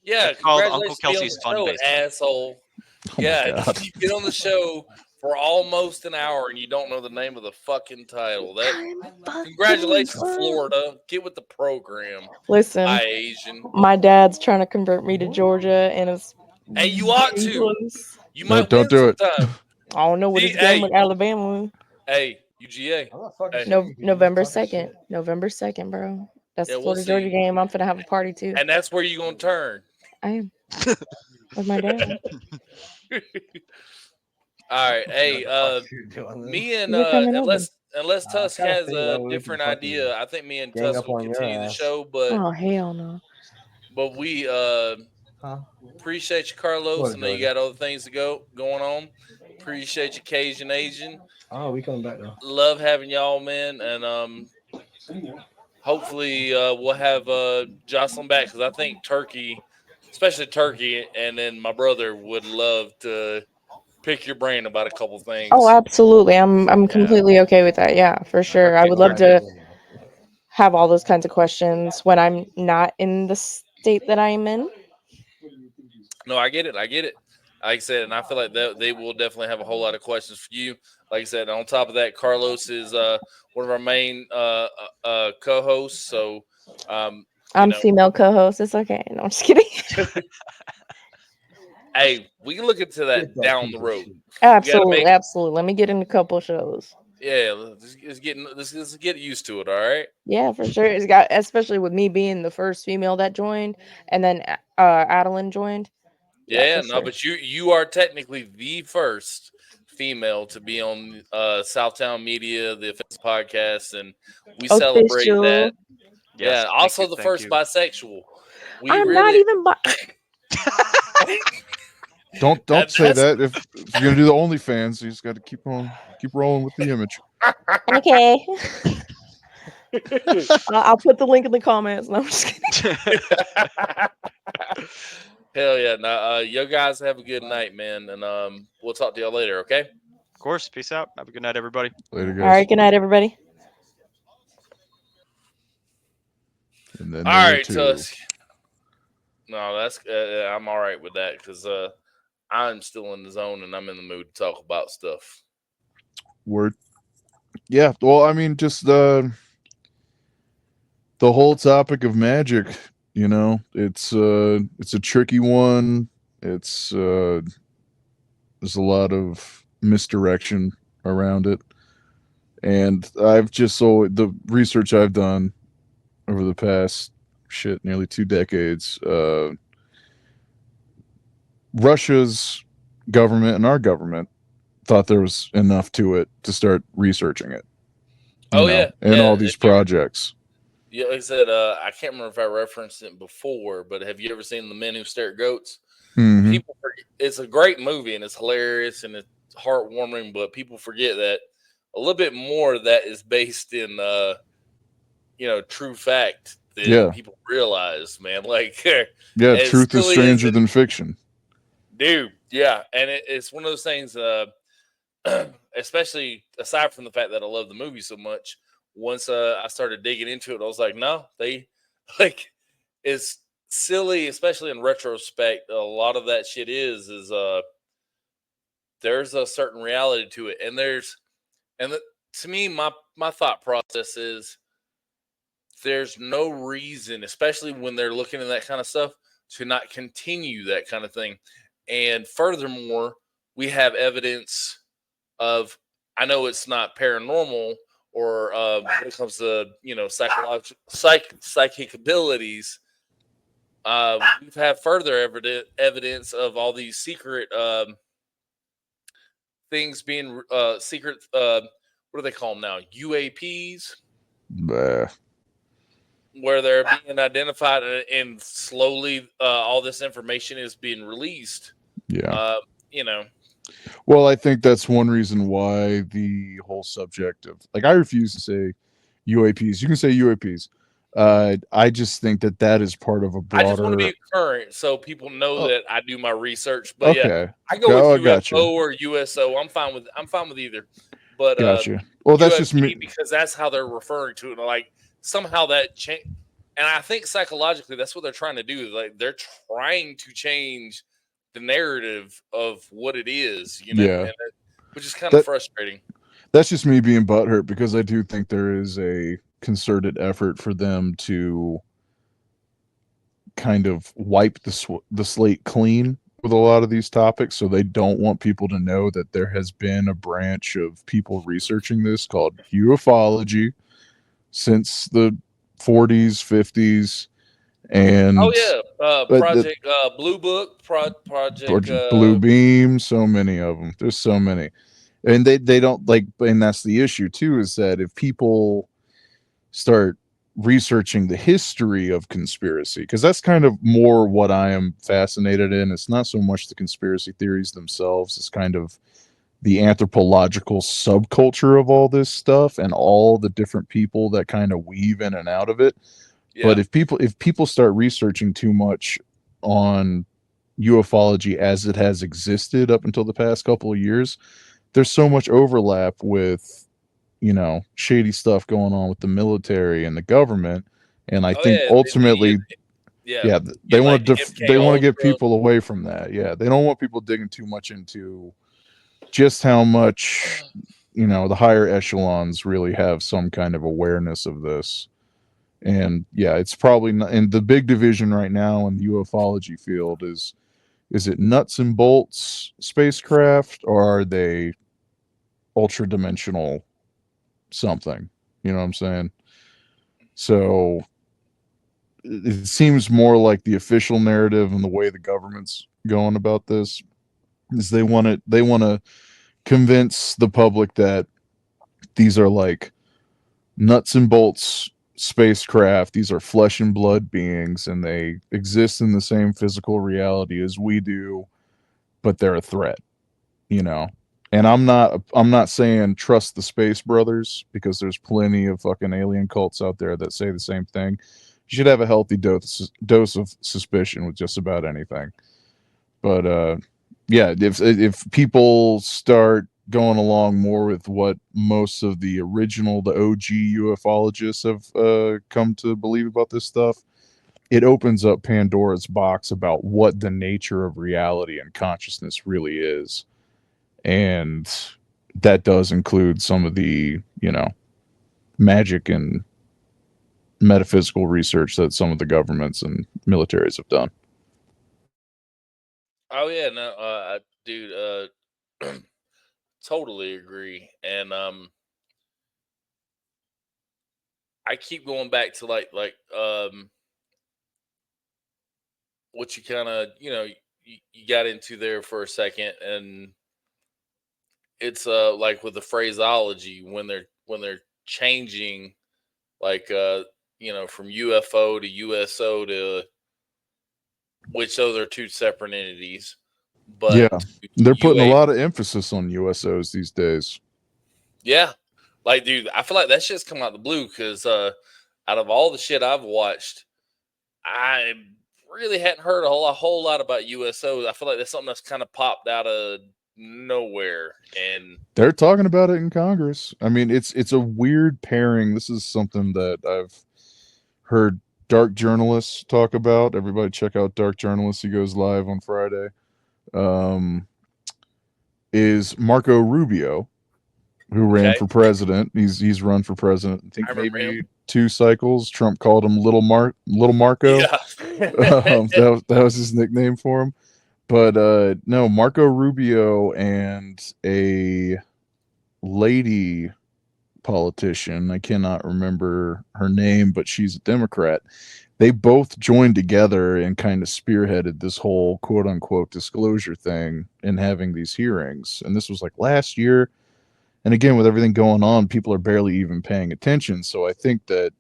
Yeah, It's called Uncle congratulations to be on Kelsey's the Fun show, Basement. asshole. Oh my Yeah, God. you've been on the show for almost an hour and you don't know the name of the fucking title. Congratulations, Florida. Get with the program. Listen, Hi, Asian. my dad's trying to convert me to Georgia, and it's Hey, you ought getting to. close. You No, might don't win do it. sometime. I don't know what his game with Alabama. Hey, UGA. Hey. No, November 2nd. November 2nd, bro. That's Yeah, the we'll Florida Georgia see. game. I'm finna have a party too. And that's where you're going to turn. I am with my dad. All right. Hey, me and You're coming over. unless Tusk has a different idea, I think me and Tusk will continue the show. But Oh hell no. we appreciate you, Carlos. I know you got other things to going on. Appreciate you, Cajun Asian. Oh, we coming back though. Love having y'all, man, and hopefully we'll have Jocelyn back because I think Turkey, especially Turkey, and then my brother would love to pick your brain about a couple things. Oh, absolutely. I'm completely okay with that. Yeah, for sure. I would love to have all those kinds of questions when I'm not in the state that I'm in. No, I get it. Like I said, and I feel like they will definitely have a whole lot of questions for you. Like I said, on top of that, Carlos is one of our main co-hosts. So I'm female co-host. It's okay. No, I'm just kidding. Hey, we can look into that down the road. Absolutely, absolutely. Let me get in a couple shows. Yeah, let's get used to it. All right. Yeah, for sure. It's got, especially with me being the first female that joined, and then Adeline joined. Yeah, no, but you are technically the first female to be on Southtown Media, the Offensive Podcast, and we celebrate that. Yes, yeah, also the first bisexual. I'm not even Don't say that. If you're gonna do the OnlyFans, you just got to keep rolling with the image. Okay. I'll put the link in the comments. No, I'm just kidding. Hell yeah! Now, you guys have a good night, man, and we'll talk to y'all later. Okay. Of course. Peace out. Have a good night, everybody. Later, guys. All right. Good night, everybody. And then all right, Tusk. No, that's I'm all right with that because I'm still in the zone and I'm in the mood to talk about stuff. Word. Yeah. Well, I mean, just the whole topic of magic. You know, it's a tricky one. It's there's There's a lot of misdirection around it. And I've just so the research I've done over the past nearly 2 decades, Russia's government and our government thought there was enough to it to start researching it. And all these projects. Yeah, like I said, I can't remember if I referenced it before, but have you ever seen The Men Who Stare at Goats? Mm-hmm. People forget, it's a great movie and it's hilarious and it's heartwarming, but people forget that a little bit more of that is based in true fact than people realize, man. Like truth is stranger than fiction. Dude, yeah. And it's one of those things, especially aside from the fact that I love the movie so much, once I started digging into it, I was like, no, they like it's silly, especially in retrospect. A lot of that shit is there's a certain reality to it, and to me, my thought process is there's no reason, especially when they're looking at that kind of stuff, to not continue that kind of thing. And furthermore, we have evidence of, I know it's not paranormal or when it comes to psychic abilities. We've had further evidence of all these secret things being secret. What do they call them now? UAPs. Bah. Where they're being identified and slowly all this information is being released. Yeah. Well, I think that's one reason why the whole subject of, like, I refuse to say UAPs. You can say UAPs. I just think that is part of a broader. I just want to be current so people know that I do my research. But okay. I go with UFO or USO. I'm fine with either. But gotcha. Well, that's UFP, just me because that's how they're referring to it. Like somehow that change, and I think psychologically that's what they're trying to do. Like they're trying to change the narrative of what it is, yeah, which is kind of frustrating. That's just me being butthurt because I do think there is a concerted effort for them to kind of wipe the slate clean with a lot of these topics, so they don't want people to know that there has been a branch of people researching this called ufology since the 40s, 50s, and Project Blue Book, Project Blue Beam, so many of them. There's so many, and they don't like, and that's the issue too, is that if people start researching the history of conspiracy, because that's kind of more what I am fascinated in. It's not so much the conspiracy theories themselves, it's kind of the anthropological subculture of all this stuff and all the different people that kind of weave in and out of it. Yeah. But if people start researching too much on ufology as it has existed up until the past couple of years, there's so much overlap with shady stuff going on with the military and the government, and I think ultimately they want to get people away from that. They don't want people digging too much into just how much the higher echelons really have some kind of awareness of this. And it's probably not, and the big division right now in the ufology field is it nuts and bolts spacecraft, or are they ultra dimensional something? You know what I'm saying? So it seems more like the official narrative and the way the government's going about this is they want to convince the public that these are like nuts and bolts spacecraft, these are flesh and blood beings, and they exist in the same physical reality as we do, but they're a threat, And I'm not saying trust the Space Brothers, because there's plenty of fucking alien cults out there that say the same thing. You should have a healthy dose of suspicion with just about anything. But if people start going along more with what most of the OG ufologists have come to believe about this stuff, it opens up Pandora's box about what the nature of reality and consciousness really is. And that does include some of the, magic and metaphysical research that some of the governments and militaries have done. Oh yeah, no, dude. Totally agree. And I keep going back to what you kind of, you got into there for a second, and it's like with the phraseology when they're changing, like from UFO to USO, to which those are two separate entities, Yeah, but they're putting a UA, lot of emphasis on USOs these days. yeah, like, dude, I feel like that shit's come out the blue, because out of all the shit I've watched, I really hadn't heard a whole lot about USOs. I feel like that's something that's kind of popped out of nowhere. And They're talking about it in Congress. I mean, it's a weird pairing. This is something that I've heard dark journalists talk about. Everybody check out Dark Journalist. He goes live on Friday. Is Marco Rubio, who ran okay, for president. He's run for president. I think I remember maybe him. 2 cycles. Trump called him Little Marco. Yeah. That was his nickname for him. But no, Marco Rubio and a lady politician, I cannot remember her name, but she's a Democrat. They both joined together and kind of spearheaded this whole quote unquote disclosure thing and having these hearings. And this was like last year. And again, with everything going on, people are barely even paying attention. So I think that,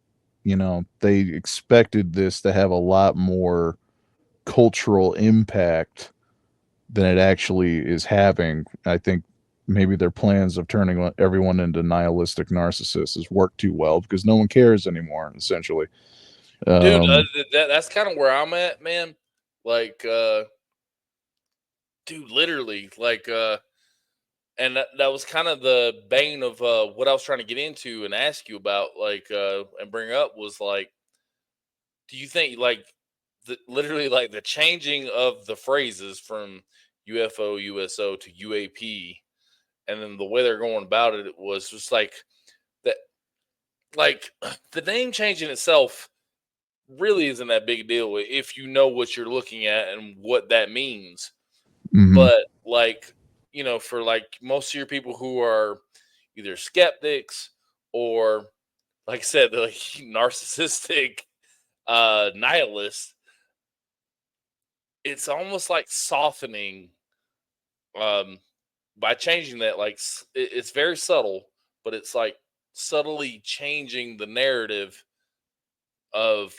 they expected this to have a lot more cultural impact than it actually is having. I think maybe their plans of turning everyone into nihilistic narcissists has worked too well because no one cares anymore, essentially. Dude, that's kind of where I'm at, man. Like, dude, literally, like, and that was kind of the bane of what I was trying to get into and ask you about, like, and bring up, was like, do you think, like, literally, like, the changing of the phrases from UFO, USO to UAP, and then the way they're going about it, was just like that, like, the name change in itself really isn't that big a deal if you know what you're looking at and what that means. Mhm. But, like, for like most of your people who are either skeptics or, like I said, they're like narcissistic nihilists, it's almost like softening, um by changing that, like, it's very subtle, but it's like subtly changing the narrative of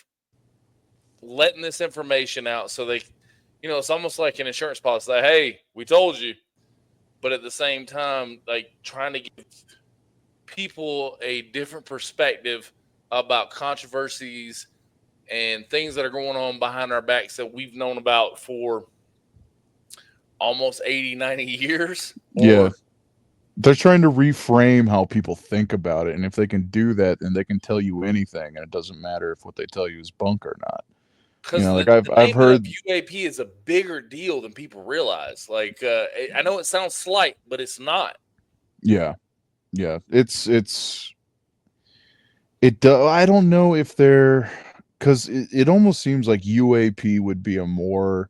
letting this information out, so they, it's almost like an insurance policy, like, hey, we told you. But at the same time, like, trying to give people a different perspective about controversies and things that are going on behind our backs that we've known about for almost 80, 90 years. Yeah. They're trying to reframe how people think about it. And if they can do that, then they can tell you anything. And it doesn't matter if what they tell you is bunk or not. Because Like the I've naming of heard. UAP is a bigger deal than people realize. Like, I know it sounds slight, but it's not. Yeah. I don't know if they're, because it almost seems like UAP would be a more,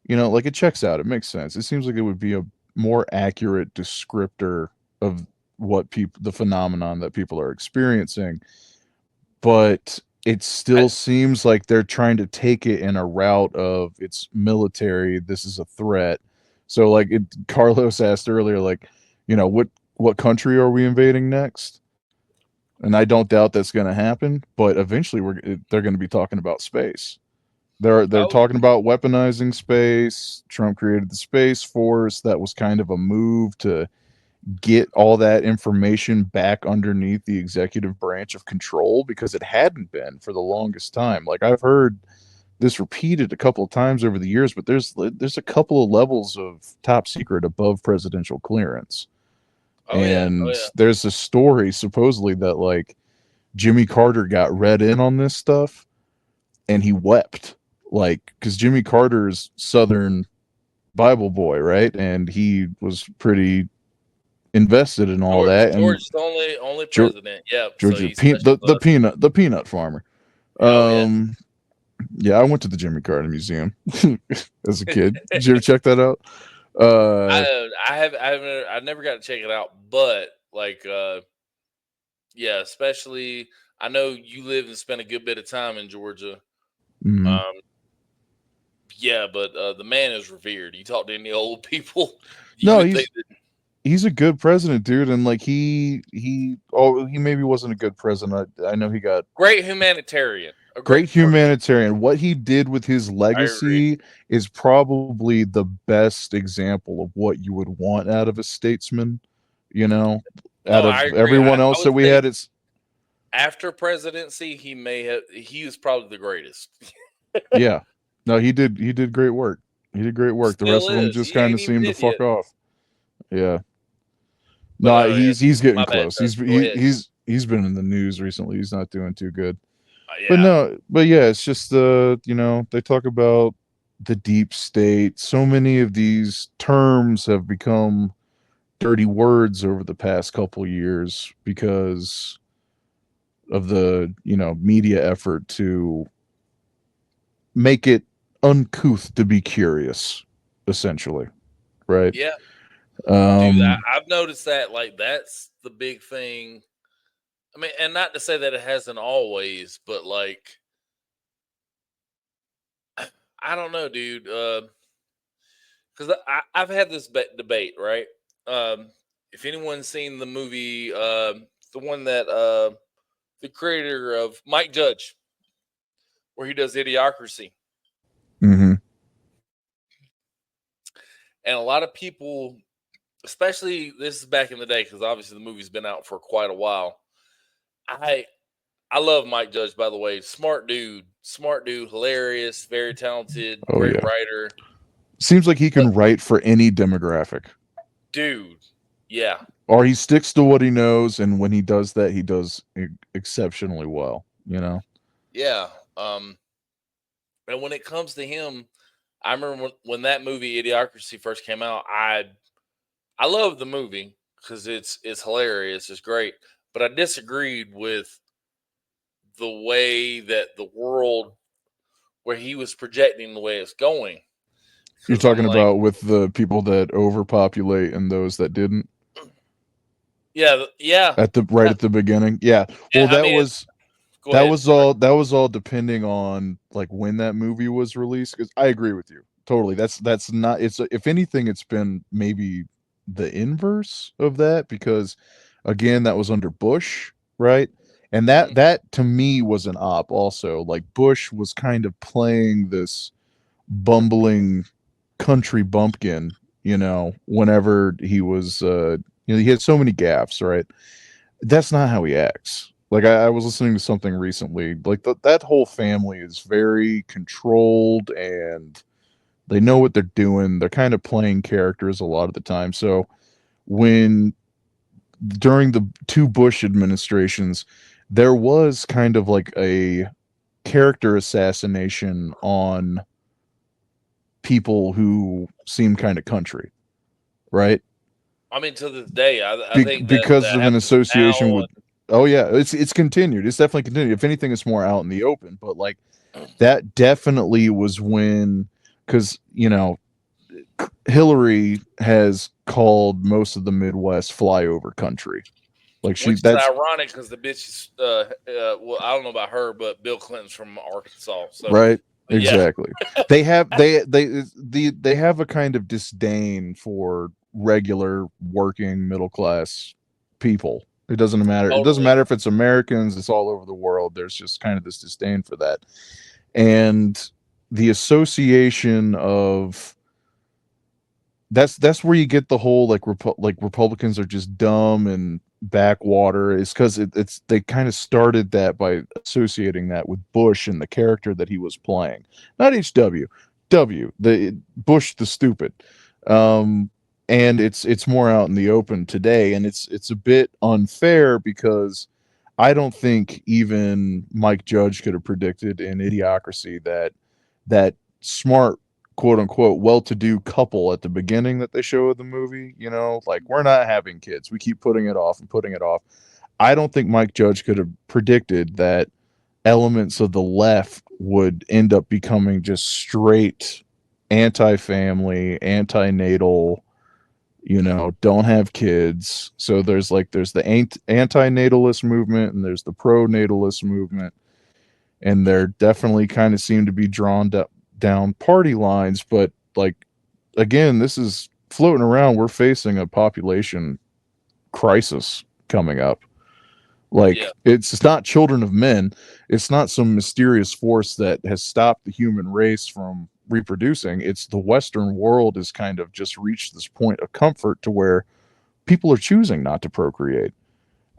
like it checks out. It makes sense. It seems like it would be a more accurate descriptor of the phenomenon that people are experiencing. But it still seems like they're trying to take it in a route of it's military. This is a threat. So like Carlos asked earlier, like, what country are we invading next? And I don't doubt that's going to happen, but eventually they're going to be talking about space. They're Oh, talking about weaponizing space. Trump created the Space Force. That was kind of a move to get all that information back underneath the executive branch of control because it hadn't been for the longest time. Like I've heard this repeated a couple of times over the years, but there's a couple of levels of top secret above presidential clearance. oh yeah, oh And yeah. there's a story supposedly that like Jimmy Carter got read in on this stuff and he wept, like, because Jimmy Carter's Southern Bible boy, right? And he was pretty invested in all that. And George's the only president. Yep. So Georgia, he's special to us. the peanut farmer. Oh yeah. Yeah, I went to the Jimmy Carter Museum as a kid. Did you ever check that out? I never got to check it out, but like, yeah, especially I know you live and spent a good bit of time in Georgia. mhm. Yeah, but the man is revered. You talk to any old people, you No, would think that. he's a good president, dude, and like he maybe wasn't a good president. I know he got Great humanitarian, a great great person. humanitarian. What he did with his I agree. legacy is probably the best example of what you would want out of a statesman, you know, No, out I of agree. everyone I else that would we say had. It's after presidency, he was probably the greatest. yeah. No, he did great work. He did great work. The Still rest of them is. just He kind ain't of even seemed to dead yet. fuck off. Yeah. But No, yeah, he's getting my bad, close. sir. Go ahead. He's been in the news recently. He's not doing too good. But Yeah, no, but yeah, it's just they talk about the deep state. So many of these terms have become dirty words over the past couple years because of the, media effort to make it uncouth to be curious, essentially, right? yeah, dude. Um I've noticed that. Like that's the big thing. I mean, and not to say that it hasn't always, but like I don't know, dude. Because I've had this debate, right? If anyone's seen the movie, the one that the creator of Mike Judge, where he does Idiocracy, mhm. and a lot of people, especially this is back in the day, because obviously the movie's been out for quite a while. I I love Mike Judge, by the way. Smart dude, hilarious, very talented, Oh great yeah. writer, Seems like he but can write for any demographic. dude, yeah, Or he sticks to what he knows, and when he does that, he does exceptionally well. yeah. And when it comes to him, I remember when that movie Idiocracy first came out. I love the movie because it's hilarious, it's great. But I disagreed with the way that the world where he was projecting the way it's going. You're Because I'm talking like, about with the people that overpopulate and those that didn't yeah, yeah, at the right yeah, at the beginning. Yeah. Well, yeah. I mean, go ahead. Sorry. that was all depending on like when that movie was released. Because I agree with you totally. That's not. It's if anything, it's been maybe the inverse of that because again, that was under Bush, right? And Mhm. that to me was an op. Also, like Bush was kind of playing this bumbling country bumpkin, whenever he was, he had so many gaffes, right? That's not how he acts. Like I was listening to something recently, like that whole family is very controlled and they know what they're doing. They're kind of playing characters a lot of the time. So when during the two Bush administrations, there was kind of like a character assassination on people who seem kind of country, right? I mean, to this day, I think that Because that of an happens association now. with oh yeah, it's continued. It's definitely continued. If anything, it's more out in the open. But like that definitely was when because Hillary has called most of the Midwest flyover country. Like she Which is that's ironic because the bitch is, well, I don't know about her, but Bill Clinton's from Arkansas. So, right. but yeah, Exactly. They have they have a kind of disdain for regular working middle class people. It doesn't matter. It doesn't totally. matter if it's Americans, it's all over the world. There's just kind of this disdain for that. And the association of that's where you get the whole like Republicans are just dumb and backwater is because it's they kind of started that by associating that with Bush and the character that he was playing, not HW, the Bush the stupid. And it's more out in the open today, and it's a bit unfair because I don't think even Mike Judge could have predicted in Idiocracy that smart quote unquote well-to-do couple at the beginning that they show of the movie, like we're not having kids, we keep putting it off and putting it off. I don't think Mike Judge could have predicted that elements of the left would end up becoming just straight anti-family, anti-natal, don't have kids. So there's the anti-natalist movement and there's the pro-natalist movement, and they're definitely kind of seem to be drawn down party lines. But like, again, this is floating around. We're facing a population crisis coming up. Like, Yeah. it's not children of men. It's not some mysterious force that has stopped the human race from reproducing. It's the Western world has kind of just reached this point of comfort to where people are choosing not to procreate.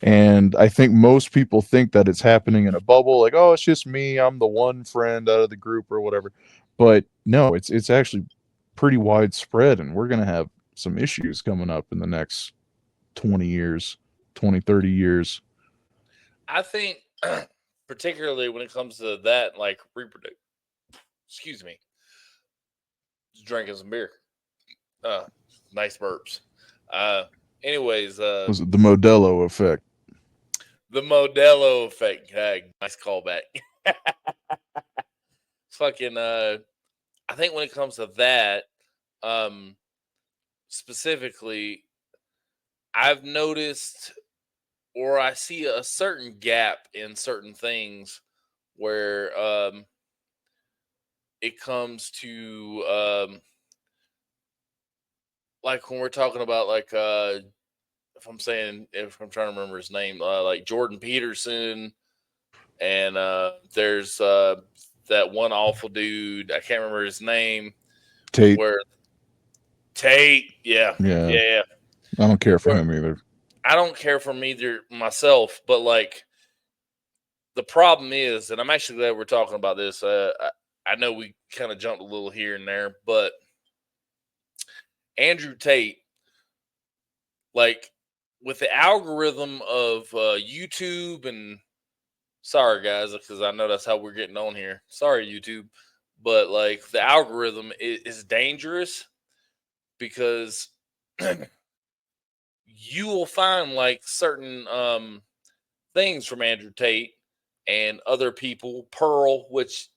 And I think most people think that it's happening in a bubble, like, oh, it's just me, I'm the one friend out of the group or whatever. But no, it's actually pretty widespread, and we're going to have some issues coming up in the next 20 years, 20, 30 years. I think, particularly when it comes to that, like reproduce. Excuse me. Just drinking some beer. Nice burps. Anyways, Was it the Modelo effect? the Modelo effect. Nice callback. Fucking. I think when it comes to that, specifically, I've noticed, or I see a certain gap in certain things where it comes to like when we're talking about like if I'm trying to remember his name, like Jordan Peterson, and there's that one awful dude, I can't remember his name. Tate. Where Tate, yeah. I don't care for him either. I don't care for him either myself, but like the problem is, and I'm actually glad we're talking about this. I know we kind of jumped a little here and there, but Andrew Tate, like with the algorithm of YouTube, and sorry guys, because I know that's how we're getting on here. Sorry, YouTube, but like the algorithm is dangerous because you will find like certain things from Andrew Tate and other people. Pearl, which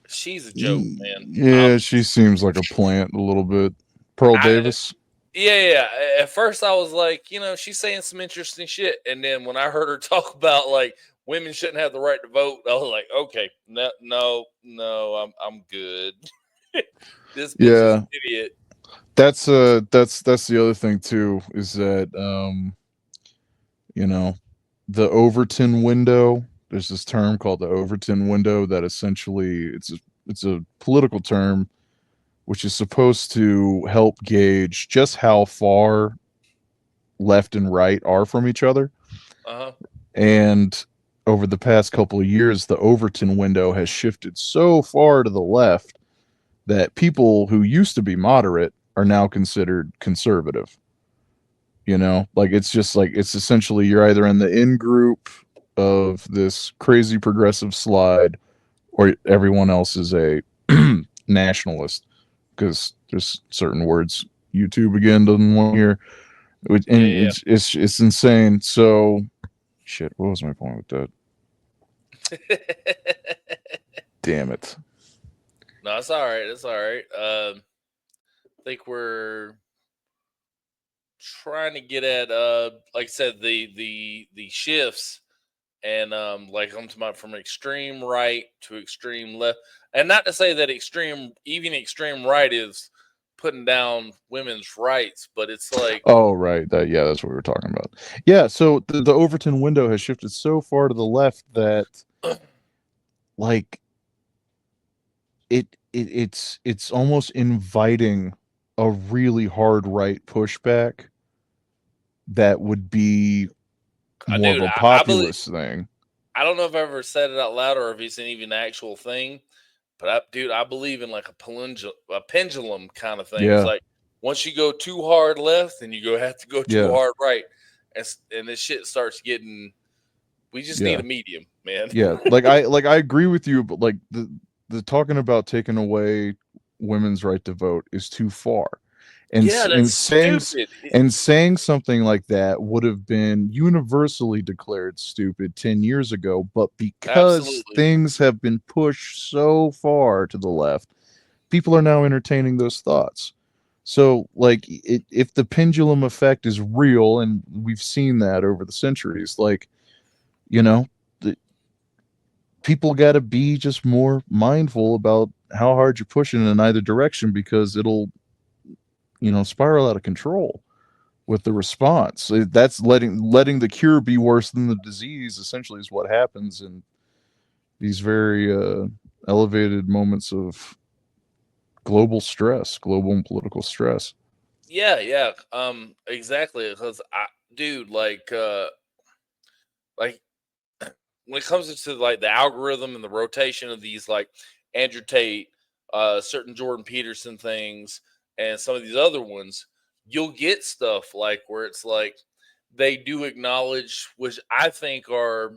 she's a joke, man. Yeah, she seems like a plant a little bit. Pearl Davis. Yeah. At first, I was like, she's saying some interesting shit, and then when I heard her talk about like women shouldn't have the right to vote, I was like, okay, no, I'm good. This bitch is an idiot. That's the other thing too, is that the Overton window. There's this term called the Overton window that essentially it's a political term which is supposed to help gauge just how far left and right are from each other. Uh-huh. And over the past couple of years, the Overton window has shifted so far to the left that people who used to be moderate are now considered conservative. Like it's essentially you're either in the in group of this crazy progressive slide, or everyone else is a nationalist, because there's certain words YouTube again doesn't want to hear. And it's insane. So shit, what was my point with that? Damn it. No, it's all right. It's all right. I think we're trying to get at like I said, the shifts, and like I'm talking about from extreme right to extreme left. And not to say that extreme right is putting down women's rights, but it's like, oh right, that's what we were talking about. Yeah, so the Overton window has shifted so far to the left that like it's almost inviting a really hard right pushback that would be more of a populist thing. I don't know if I ever said it out loud or if it's even an actual thing, but I believe in like a pendulum kind of thing. Yeah. It's like once you go too hard left, then you have to go too hard right, and this shit starts getting. We just need a medium, man. Yeah, like I agree with you, but like the talking about taking away women's right to vote is too far. And saying something like that would have been universally declared stupid 10 years ago, but because things have been pushed so far to the left, people are now entertaining those thoughts. So, like, if the pendulum effect is real, and we've seen that over the centuries, like, you know, the, people got to be just more mindful about how hard you're pushing in either direction, because it'll, spiral out of control with the response. That's letting the cure be worse than the disease, essentially, is what happens in these very elevated moments of global stress, global and political stress. Yeah, exactly. Because dude, like when it comes into like the algorithm and the rotation of these, like Andrew Tate, certain Jordan Peterson things, and some of these other ones, you'll get stuff like where it's like they do acknowledge, which I think are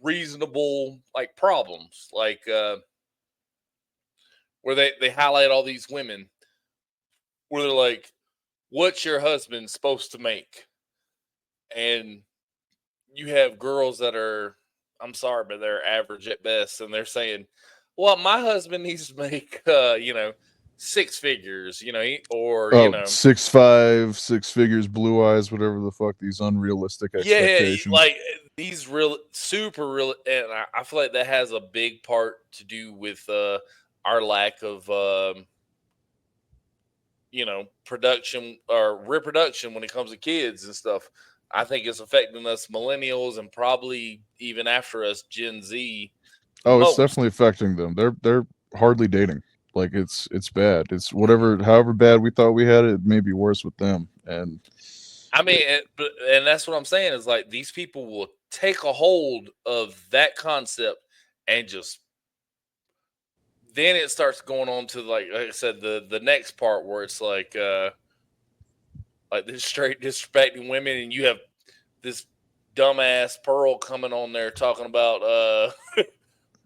reasonable, like problems, like where they highlight all these women, where they're like, "What's your husband supposed to make?" And you have girls that are, I'm sorry, but they're average at best, and they're saying, "Well, my husband needs to make, six figures, or Oh, 6'5", 6 figures, blue eyes, whatever the fuck, these unrealistic yeah, expectations. like these real, super real." And I feel like that has a big part to do with our lack of, production or reproduction when it comes to kids and stuff. I think it's affecting us millennials and probably even after us Gen Z the Oh, it's most. definitely affecting them. They're hardly dating. Like, it's bad. It's whatever, however bad we thought we had it, it may be worse with them. And I mean, and that's what I'm saying is like these people will take a hold of that concept and just then it starts going on to like I said, the next part where it's like this straight disrespecting women, and you have this dumbass Pearl coming on there talking about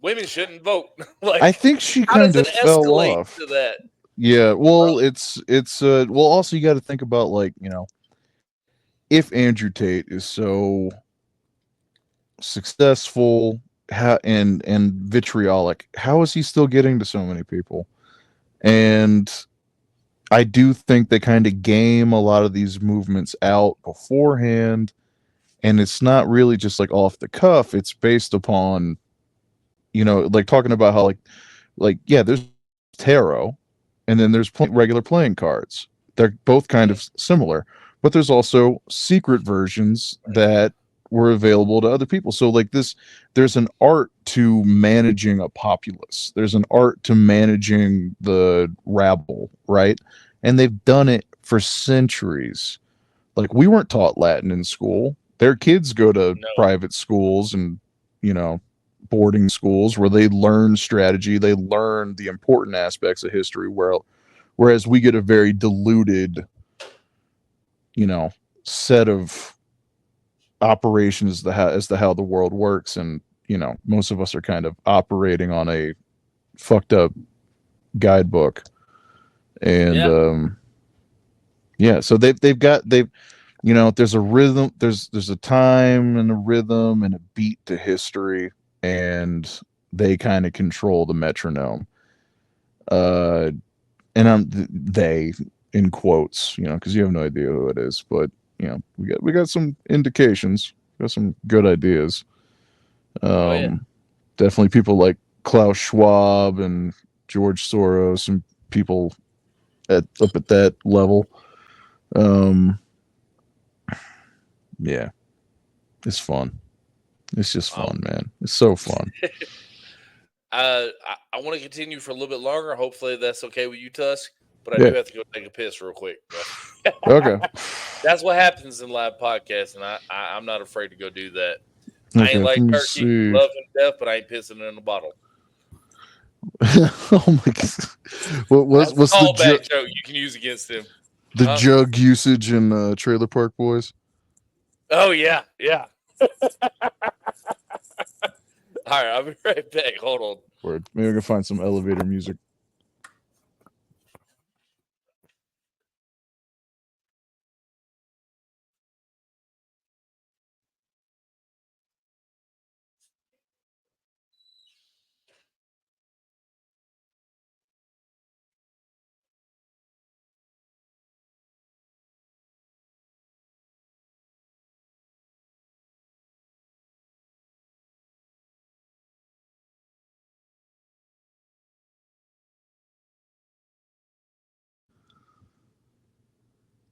women shouldn't vote. Like, I think she how does kind it of fell escalate off. to that? Yeah, well, Bro? it's well, also you got to think about, like, if Andrew Tate is so successful, and vitriolic, how is he still getting to so many people? And I do think they kind of game a lot of these movements out beforehand, and it's not really just like off the cuff. It's based upon, like, talking about how, like, yeah, there's tarot, and then there's regular playing cards. They're both kind of similar, but there's also secret versions that were available to other people. So, like, there's an art to managing a populace. There's an art to managing the rabble, right? And they've done it for centuries. Like, we weren't taught Latin in school. Their kids go to No. private schools and, you know, boarding schools where they learn strategy, they learn the important aspects of history, whereas we get a very diluted, set of operations as to how the world works. And, most of us are kind of operating on a fucked up guidebook. And Yeah. yeah, so they've there's a rhythm, there's a time and a rhythm and a beat to history, and they kind of control the metronome. uh and they, in quotes, because you have no idea who it is, but we got some indications, got some good ideas. Oh yeah. um Definitely people like Klaus Schwab and George Soros, and people up at that level. um yeah, it's fun. It's just Um, fun, man. It's so fun. I want to continue for a little bit longer. Hopefully that's okay with you, Tusk. But I Yeah. do have to go take a piss real quick. Okay. That's what happens in live podcasts, and I'm not afraid to go do that. I Okay. ain't Let like me turkey, see. love him to death, but I ain't pissing in a bottle. Oh my god. That's a What's callback joke you can use against him. the Huh? jug usage in Trailer Park Boys? Oh yeah, yeah. All right, I'll be right back. Hold on. Word. Maybe I can find some elevator music.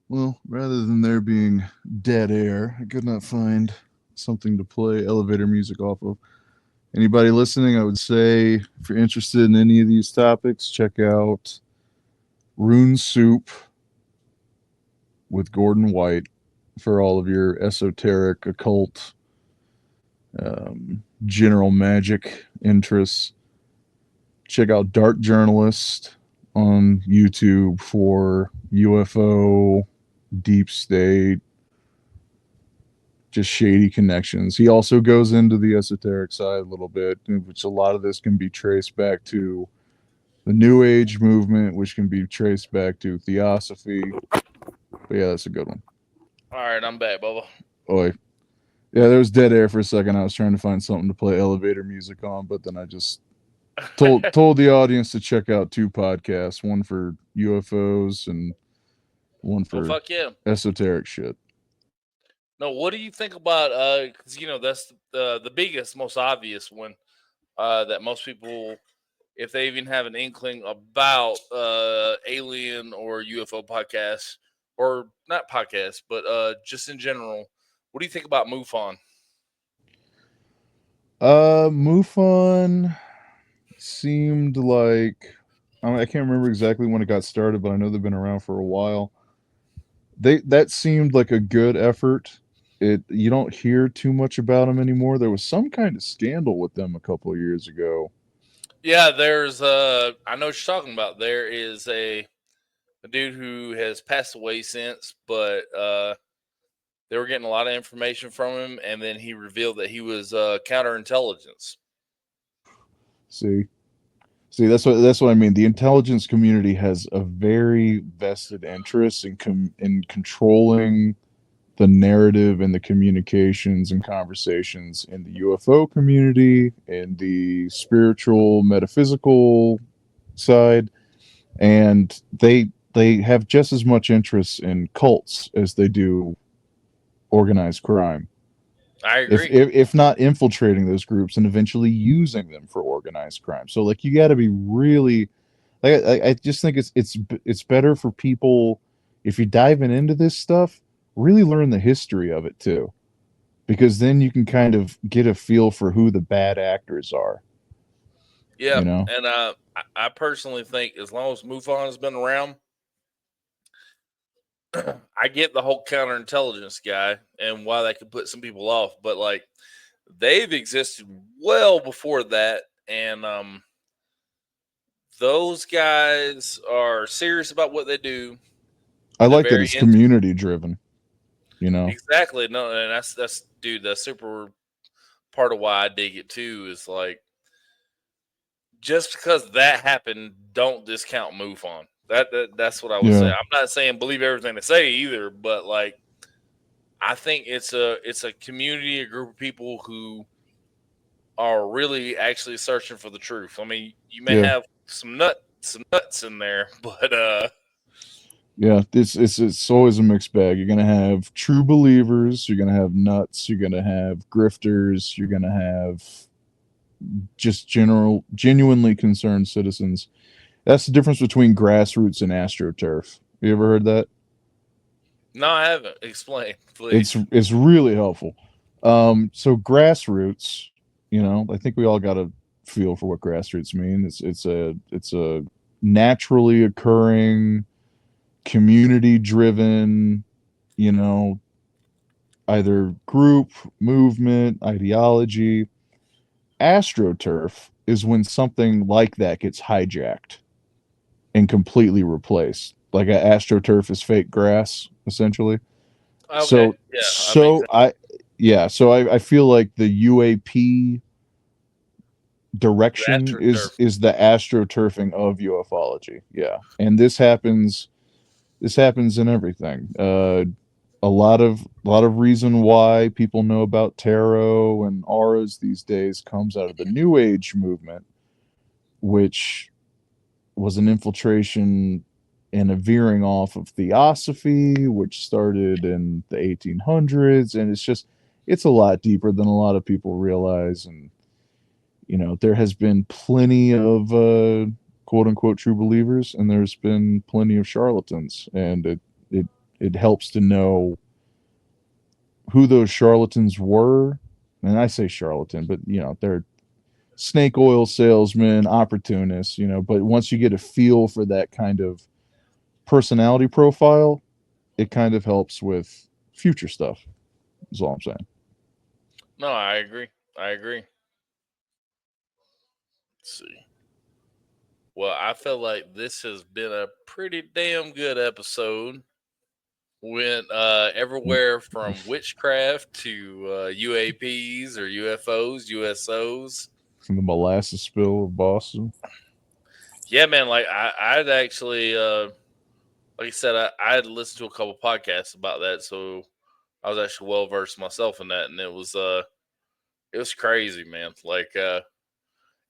Well, rather than there being dead air, I could not find something to play elevator music off of. Anybody listening, I would say if you're interested in any of these topics, check out Rune Soup with Gordon White for all of your esoteric, occult, general magic interests. Check out Dark Journalist on YouTube for UFO, deep state, just shady connections. He also goes into the esoteric side a little bit, which a lot of this can be traced back to the New Age movement, which can be traced back to Theosophy. But yeah, that's a good one. All right, I'm back, Bubba. Oi. Yeah, there was dead air for a second. I was trying to find something to play elevator music on, but then I just told the audience to check out two podcasts, one for UFOs and one Well, for fuck yeah. esoteric shit. No, what do you think about? Because that's the biggest, most obvious one that most people, if they even have an inkling about alien or UFO podcasts, or not podcasts, but just in general, what do you think about MUFON? MUFON seemed like I can't remember exactly when it got started, but I know they've been around for a while. That seemed like a good effort. You don't hear too much about them anymore. There was some kind of scandal with them a couple of years ago. Yeah, there's I know what you're talking about. There is a dude who has passed away since, but they were getting a lot of information from him, and then he revealed that he was counterintelligence. See, that's what I mean. The intelligence community has a very vested interest in controlling the narrative and the communications and conversations in the UFO community and the spiritual metaphysical side, and they have just as much interest in cults as they do organized crime. I agree. If not infiltrating those groups and eventually using them for organized crime. So like you got to be really I just think it's better for people if you're diving into this stuff, really learn the history of it too, because then you can kind of get a feel for who the bad actors are. Yeah, You know, and I personally think as long as MUFON has been around, I get the whole counterintelligence guy and why that could put some people off, but like they've existed well before that, and those guys are serious about what they do. I They're like that very it's community driven. You know, exactly. No, and that's dude. That's super part of why I dig it too. Is like just because that happened, don't discount MUFON. That's what I would say. yeah, I'm not saying believe everything they say either, but like I think it's a community, a group of people who are really actually searching for the truth. I mean, you may yeah, have some nuts in there, but yeah. It's always a mixed bag. You're gonna have true believers. You're gonna have nuts. You're gonna have grifters. You're gonna have just genuinely concerned citizens. That's the difference between grassroots and astroturf. You ever heard that? no, I haven't. Explain, please. It's really helpful. So grassroots, I think we all got a feel for what grassroots mean. It's a naturally occurring, community driven, you know, either group, movement, ideology. AstroTurf is when something like that gets hijacked and completely replaced. Like AstroTurf is fake grass, essentially. Okay, So yeah, that makes so sense. I feel like the UAP direction is AstroTurf. is the astroturfing of ufology. Yeah. And this happens in everything. A lot of reason why people know about tarot and auras these days comes out of the new age movement, which was an infiltration and a veering off of theosophy, which started in the 1800s. And it's a lot deeper than a lot of people realize. And, there has been plenty of quote unquote true believers, and there's been plenty of charlatans. And it it helps to know who those charlatans were. And I say charlatan, but they're snake oil salesmen, opportunists, but once you get a feel for that kind of personality profile, it kind of helps with future stuff. Is all I'm saying. No, I agree. Let's see. Well, I feel like this has been a pretty damn good episode. Went everywhere from witchcraft to UAPs or UFOs, USOs. From the molasses spill of Boston. Yeah, man. Like I'd actually, like I said, I had listened to a couple podcasts about that, so I was actually well versed myself in that, and it was crazy, man. Like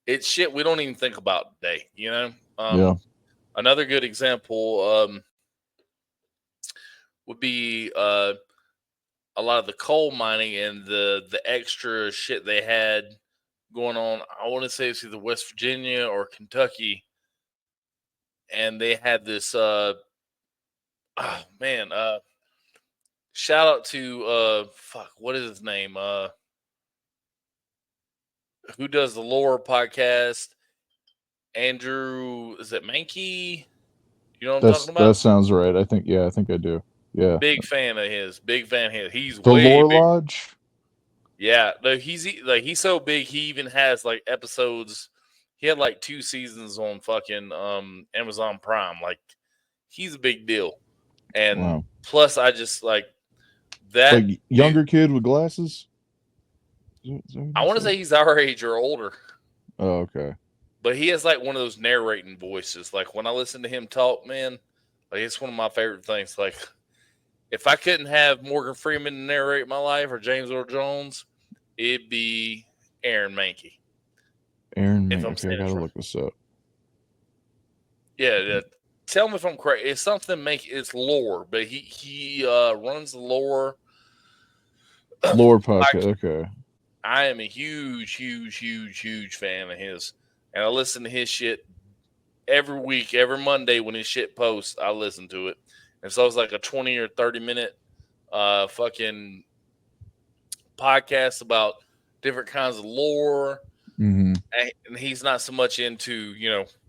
it's shit we don't even think about today, Yeah. Another good example would be a lot of the coal mining and the extra shit they had going on. I want to say it's either West Virginia or Kentucky, and they had this. Oh man, shout out to what is his name? Who does the lore podcast? Andrew, is it Mankey? You know what I'm talking about? That sounds right. I think I do. Yeah. Big fan of his. He's the way Lore big. Lodge. Yeah, he's so big. He even has like episodes. He had like 2 seasons on fucking Amazon Prime. Like he's a big deal. And Wow. plus, I just like that. Like younger kid with glasses. I want to say he's our age or older. Oh, okay. But he has like one of those narrating voices. Like when I listen to him talk, man, like it's one of my favorite things. Like if I couldn't have Morgan Freeman narrate my life or James Earl Jones, it'd be Aaron Mankey. Aaron Mankey. Okay, I gotta look this up. Yeah. Tell me if I'm correct. It's something it's lore, but he runs the lore. Lore podcast. Okay. I am a huge fan of his, and I listen to his shit every week, every Monday when his shit posts. I listen to it, and so it's like a 20 or 30-minute fucking podcast about different kinds of lore. Mm-hmm. And he's not so much into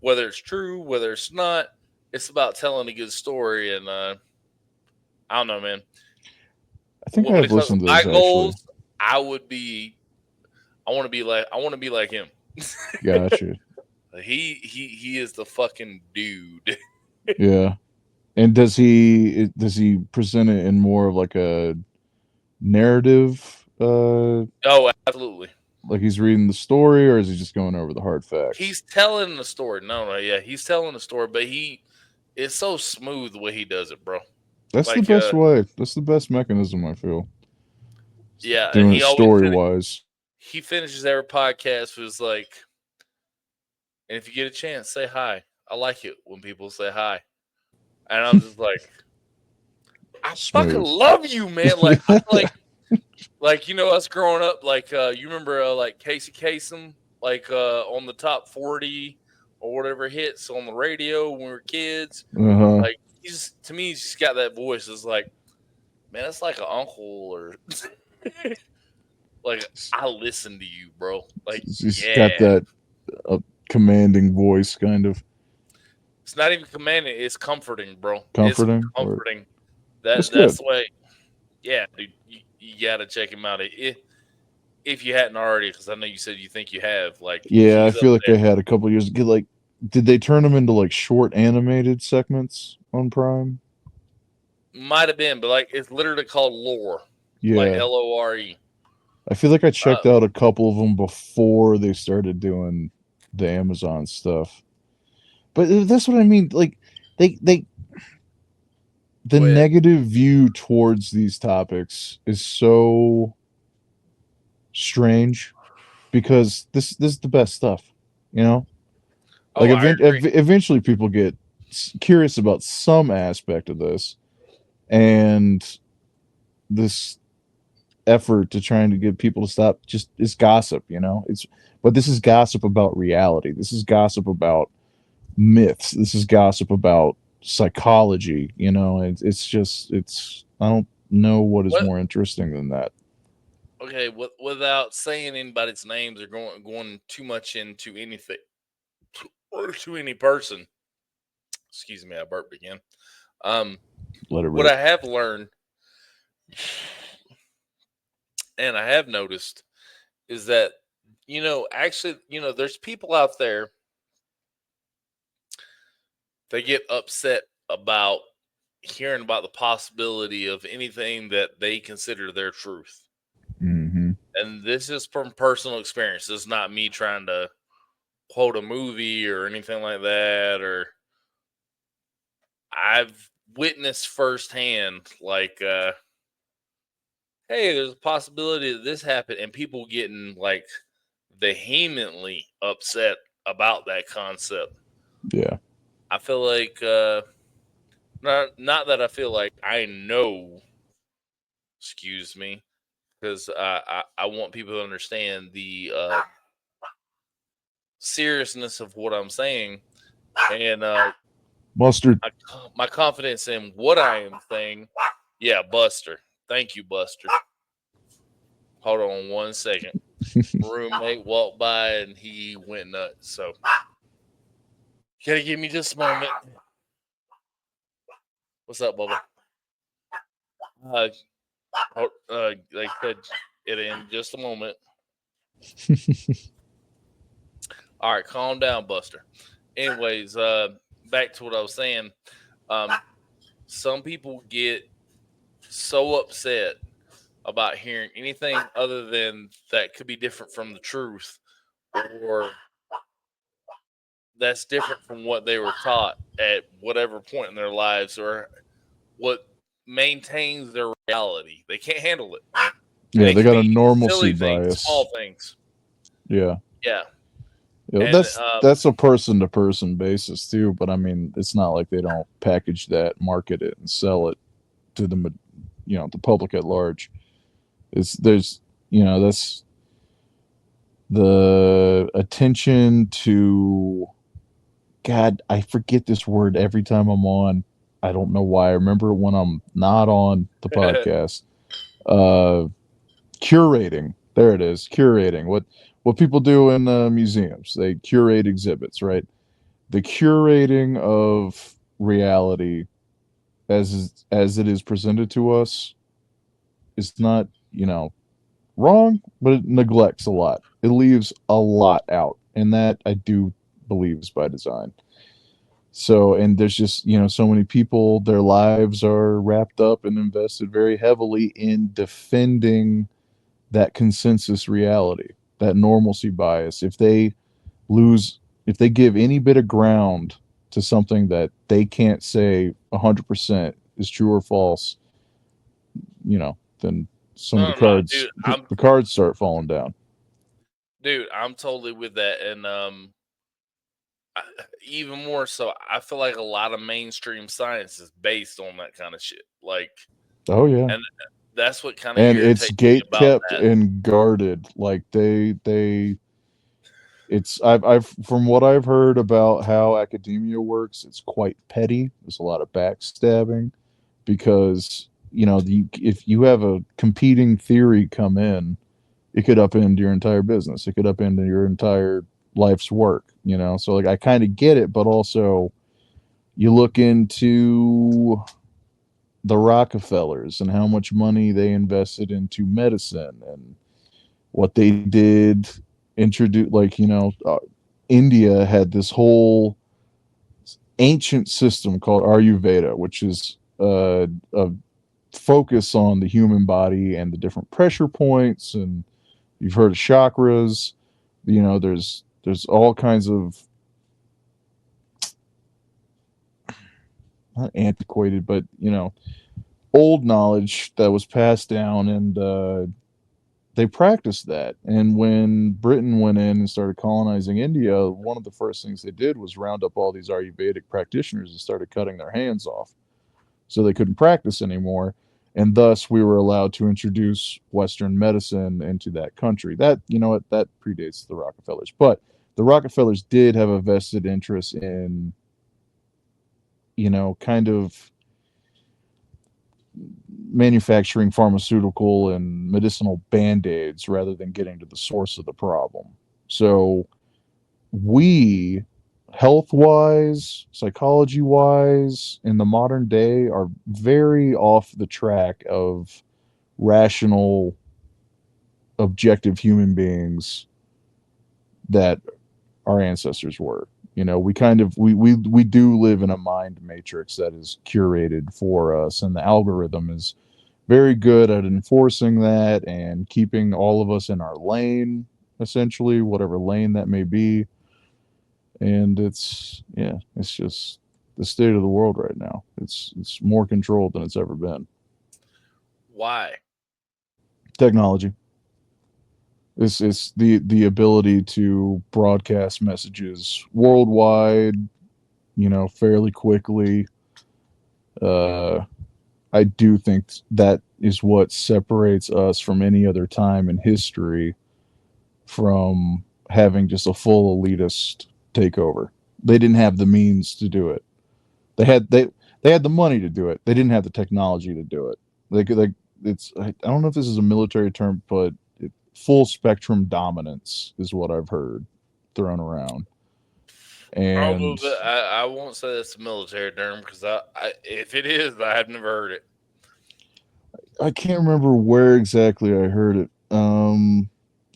whether it's true, whether it's not. It's about telling a good story, and I don't know, man. I think I've listened to those goals, I want to be like him. Gotcha. He is the fucking dude. Yeah. And does he present it in more of like a narrative? Oh, absolutely. Like he's reading the story, or is he just going over the hard facts? He's telling the story. No, yeah, he's telling the story, but it's so smooth the way he does it, bro. That's like, the best way. That's the best mechanism, I feel. Yeah, doing it story-wise. He finishes every podcast with like, and if you get a chance, say hi. I like it when people say hi. And I'm just like, I fucking love you, man. Like, like us growing up, like you remember like Casey Kasem, like on the top 40 or whatever hits on the radio when we were kids. Uh-huh. Like to me, he's just got that voice. It's like, man, it's like an uncle or like I listen to you, bro. Like he's got that commanding voice, kind of. It's not even commanding; it's comforting, bro. Comforting. It's comforting. That's the way. Yeah, dude, you gotta check him out if you hadn't already, because I know you said you think you have. Like, yeah, I feel like they had a couple years ago. Like, did they turn them into like short animated segments on Prime? Might have been, but like it's literally called Lore. Yeah, like LORE. I feel like I checked out a couple of them before they started doing the Amazon stuff. But that's what I mean. Like the negative view towards these topics is so strange because this is the best stuff, Like eventually people get curious about some aspect of this, and this effort to trying to get people to stop just is gossip, but this is gossip about reality. This is gossip about myths. This is gossip about psychology. You know, it's just I don't know what is What? more interesting than that. Okay, without saying anybody's names or going too much into anything or to any person. Excuse me, I burped again. Let it What rip. I have learned and I have noticed is that actually, there's people out there that get upset about hearing about the possibility of anything that they consider their truth. Mm-hmm. And this is from personal experience. This is not me trying to quote a movie or anything like that. Or I've witnessed firsthand, like, hey, there's a possibility that this happened, and people getting like vehemently upset about that concept. Yeah. I feel like not that I feel like I know, excuse me, because I want people to understand the seriousness of what I'm saying, and Mustard. my confidence in what I am saying. Yeah, Buster. Thank you, Buster. Hold on 1 second. Roommate walked by and he went nuts. So, gotta give me just a moment. What's up, Bubba? Like I said, it in just a moment. All right, calm down, Buster. Anyways, back to what I was saying. Some people get so upset about hearing anything other than that could be different from the truth, or that's different from what they were taught at whatever point in their lives, or what maintains their reality. They can't handle it. And Yeah, it they could got a be normalcy silly things, bias. small things. Yeah. Yeah. Yeah, And that's a person to person basis too, but I mean, it's not like they don't package that, market it, and sell it to the public at large. There's that's the attention to, God, I forget this word every time I'm on. I don't know why. I remember it when I'm not on the podcast. Uh, Curating. There it is. Curating. What people do in museums. They curate exhibits, right? The curating of reality as it is presented to us is not, wrong, but it neglects a lot. It leaves a lot out, and that I do believe is by design. So, and there's just, so many people, their lives are wrapped up and invested very heavily in defending that consensus reality, that normalcy bias. If they give any bit of ground to something that they can't say 100% is true or false, then some of no, dude. the cards start falling down. Dude, I'm totally with that, and even more so, I feel like a lot of mainstream science is based on that kind of shit. Like, Oh yeah. and that's what kind of And it's irritates me gate about kept that. and guarded. Like I've from what I've heard about how academia works, it's quite petty. There's a lot of backstabbing because if you have a competing theory come in, it could upend your entire business. It could upend your entire life's work. So like I kind of get it, but also you look into the Rockefellers and how much money they invested into medicine and what they did. Introduce India had this whole ancient system called Ayurveda, which is a focus on the human body and the different pressure points. And you've heard of chakras. There's all kinds of, not antiquated, but old knowledge that was passed down, and they practiced that. And when Britain went in and started colonizing India, one of the first things they did was round up all these Ayurvedic practitioners and started cutting their hands off so they couldn't practice anymore. And thus we were allowed to introduce Western medicine into that country. That, that predates the Rockefellers. But the Rockefellers did have a vested interest in kind of manufacturing pharmaceutical and medicinal band-aids rather than getting to the source of the problem. So we, health-wise, psychology-wise, in the modern day are very off the track of rational, objective human beings that our ancestors were. We do live in a mind matrix that is curated for us, and the algorithm is very good at enforcing that and keeping all of us in our lane, essentially, whatever lane that may be. And it's just the state of the world right now. It's more controlled than it's ever been. Why? Technology. It's the ability to broadcast messages worldwide, fairly quickly. I do think that is what separates us from any other time in history from having just a full elitist takeover. They didn't have the means to do it. They had the money to do it. They didn't have the technology to do it. I don't know if this is a military term, but full spectrum dominance is what I've heard thrown around. And Probably, I won't say that's a military term because if it is, I have never heard it. I can't remember where exactly I heard it.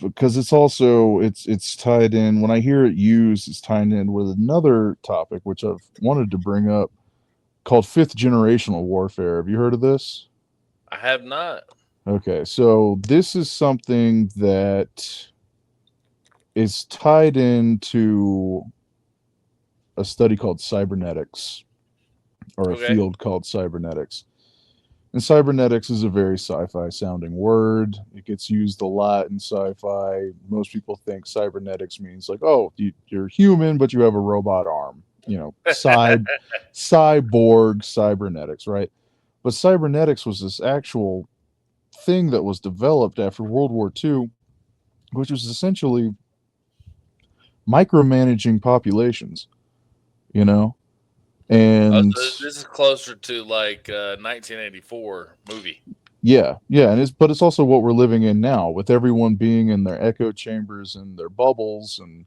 Because it's tied in. When I hear it used, it's tied in with another topic which I've wanted to bring up, called fifth generational warfare. Have you heard of this? I have not. Okay, so this is something that is tied into a study called cybernetics, or a Okay. field called cybernetics. And cybernetics is a very sci-fi sounding word. It gets used a lot in sci-fi. Most people think cybernetics means like, oh, you're human, but you have a robot arm. Cyborg cybernetics, right? But cybernetics was this actual thing that was developed after World War II, which was essentially micromanaging populations, and So this is closer to like 1984 movie. yeah, and it's also what we're living in now, with everyone being in their echo chambers and their bubbles, and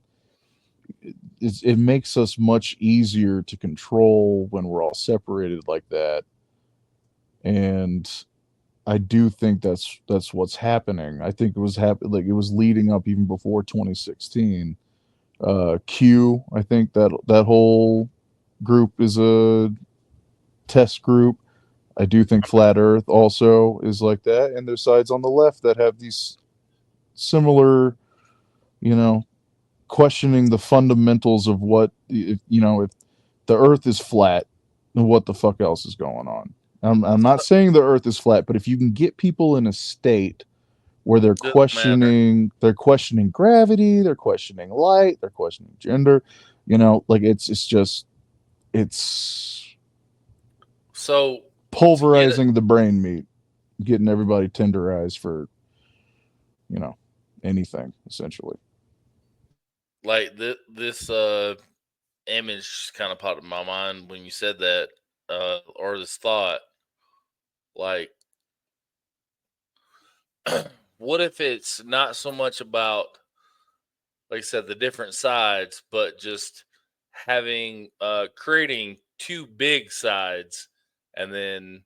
it makes us much easier to control when we're all separated like that. And I do think that's what's happening. I think it was like it was leading up even before 2016. Q, I think that whole group is a test group. I do think Flat Earth also is like that, and there's sides on the left that have these similar, questioning the fundamentals of what, if the Earth is flat, then what the fuck else is going on? I'm not saying the Earth is flat, but if you can get people in a state where Doesn't matter. they're questioning gravity, they're questioning light, they're questioning gender, like it's So pulverizing the brain meat, getting everybody tenderized for, anything essentially. like this image kind of popped in my mind when you said that, or this thought, like, what if it's not so much about, like I said, the different sides, but just having creating two big sides, and then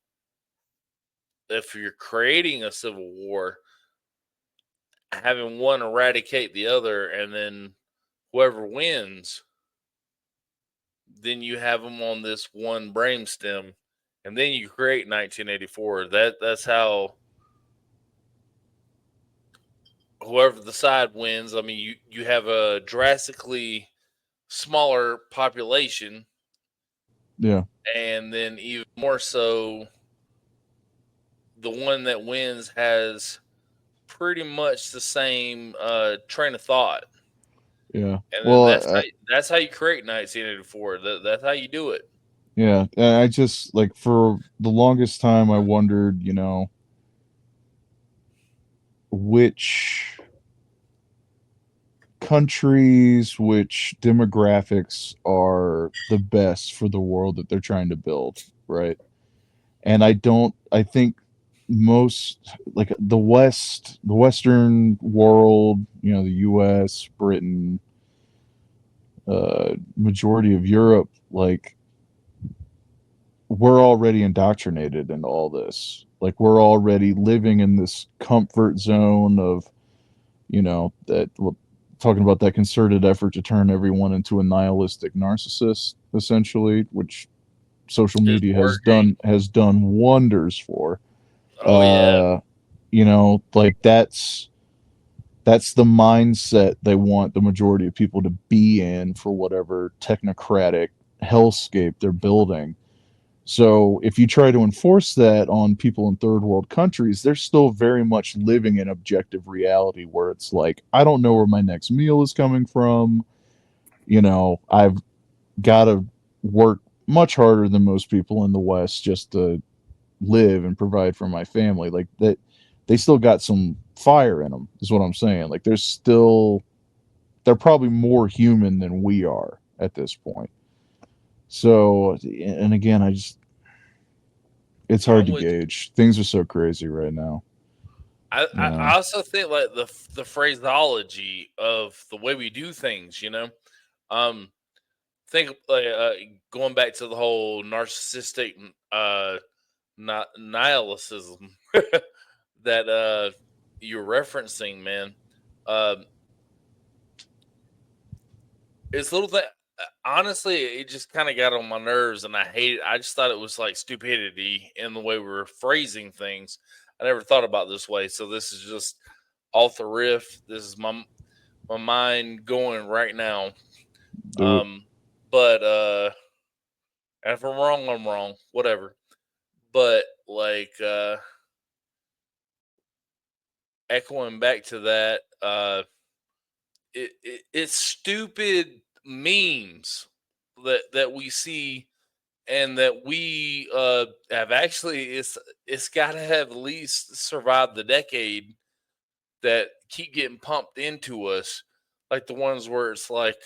if you're creating a civil war, having one eradicate the other, and then whoever wins, then you have them on this one brainstem, and then you create 1984. That's how whoever the side wins. I mean, you have a drastically smaller population, Yeah. and then even more so, the one that wins has pretty much the same train of thought. Yeah. And then Well, that's how you create 1984. That's how you do it. yeah. I just, like, for the longest time I wondered, which countries which demographics are the best for the world that they're trying to build, right? And I think most, like the Western world, you know, the US, Britain, majority of Europe, like we're already indoctrinated into all this. Like we're already living in this comfort zone of, you know, that well, talking about that concerted effort to turn everyone into a nihilistic narcissist, essentially, which social It's media working. has done wonders for. Oh yeah. You know, like that's the mindset they want the majority of people to be in for whatever technocratic hellscape they're building. So if you try to enforce that on people in third world countries, they're still very much living in objective reality where it's like, I don't know where my next meal is coming from. You know, I've got to work much harder than most people in the West just to live and provide for my family. Like that, they still got some fire in them, is what I'm saying. Like they're probably more human than we are at this point. So, and again, it's hard I'm to with you. gauge. Things are so crazy right now. I also think like the phraseology of the way we do things, you know, um, think like going back to the whole narcissistic nihilism that you're referencing, man. Um, it's a little thing. Honestly, it just kind of got on my nerves, and I hate it. I just thought it was like stupidity in the way we were phrasing things. I never thought about it this way, so this is just off the riff. This is my mind going right now. Do it. But and if I'm wrong, I'm wrong. Whatever. But like echoing back to that, it's stupid memes that we see and that we have actually it's got to have at least survived the decade that keep getting pumped into us, like the ones where it's like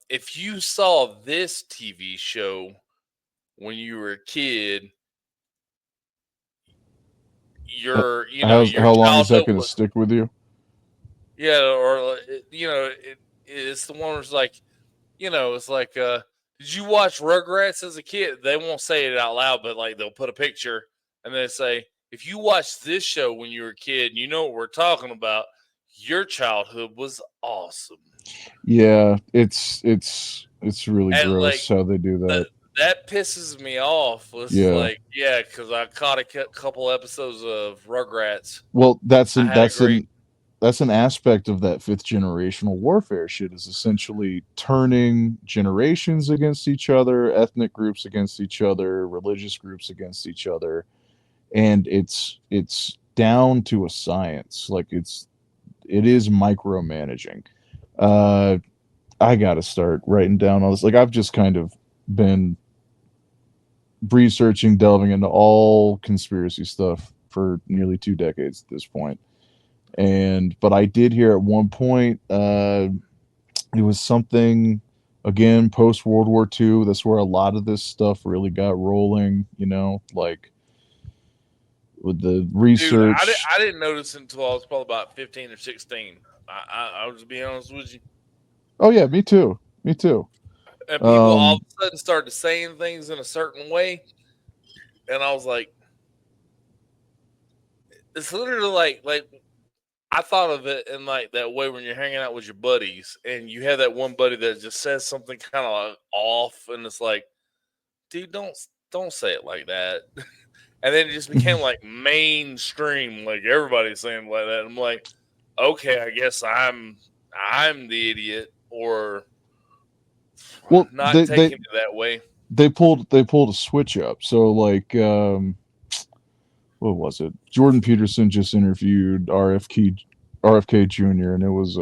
if you saw this TV show when you were a kid, your How long is that childhood going to was, stick with you? yeah, or it's the one where it's like, it's like, did you watch Rugrats as a kid? They won't say it out loud, but like they'll put a picture and they say, if you watched this show when you were a kid, and you know what we're talking about. Your childhood was awesome. Yeah, it's really And gross like how they do that, that. that pisses me off. Was Yeah. like, yeah, because I caught a couple episodes of Rugrats. Well, I had a great. that's an aspect of that fifth generational warfare shit, is essentially turning generations against each other, ethnic groups against each other, religious groups against each other, and it's down to a science. Like it is micromanaging. Uh, I got to start writing down all this. Like I've just kind of been researching, delving into all conspiracy stuff for nearly 2 decades at this point. But I did hear at one point, it was something again post World War II. That's where a lot of this stuff really got rolling. You know, like with the Dude, research. I didn't notice it until I was probably about 15 or 16. I was just being honest with you. Oh yeah, me too. Me too. And people all of Um, a sudden started saying things in a certain way. And I was like, it's literally like I thought of it in like that way when you're hanging out with your buddies and you have that one buddy that just says something kind of like off, and it's like, dude, don't say it like that. And then it just became like mainstream, like everybody's saying like that. I'm like, okay, I guess I'm the idiot, or well, not taking it that way. they pulled a switch up. So like, what was it? Jordan Peterson just interviewed RFK Jr. and it was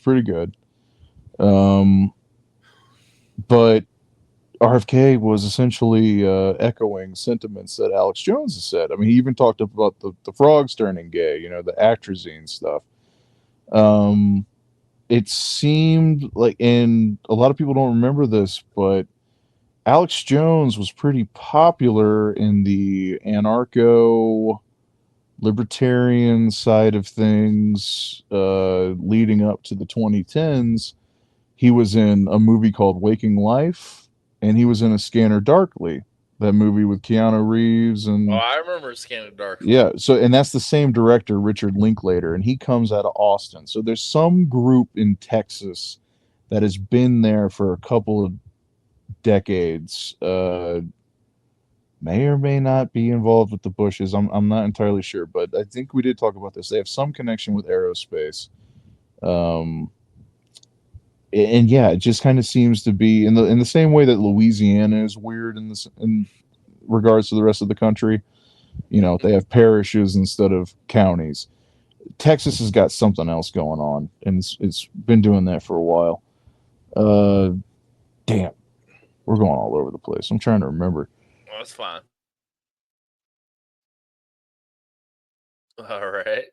pretty good. But RFK was essentially echoing sentiments that Alex Jones has said. I mean, he even talked about the frogs turning gay, the atrazine stuff. It seemed like, and a lot of people don't remember this, but Alex Jones was pretty popular in the anarcho libertarian side of things leading up to the 2010s. He was in a movie called Waking Life, and he was in A Scanner Darkly, that movie with Keanu Reeves Oh, and I remember Scanning Darkly. yeah. So, and that's the same director, Richard Linklater, and he comes out of Austin. So there's some group in Texas that has been there for a couple of decades. May or may not be involved with the Bushes. I'm not entirely sure, but I think we did talk about this. They have some connection with aerospace. And yeah, it just kind of seems to be in the same way that Louisiana is weird in regards to the rest of the country. They have parishes instead of counties. Texas has got something else going on, and it's been doing that for a while. Damn, we're going all over the place. I'm trying to remember. Oh, that's fine. All right.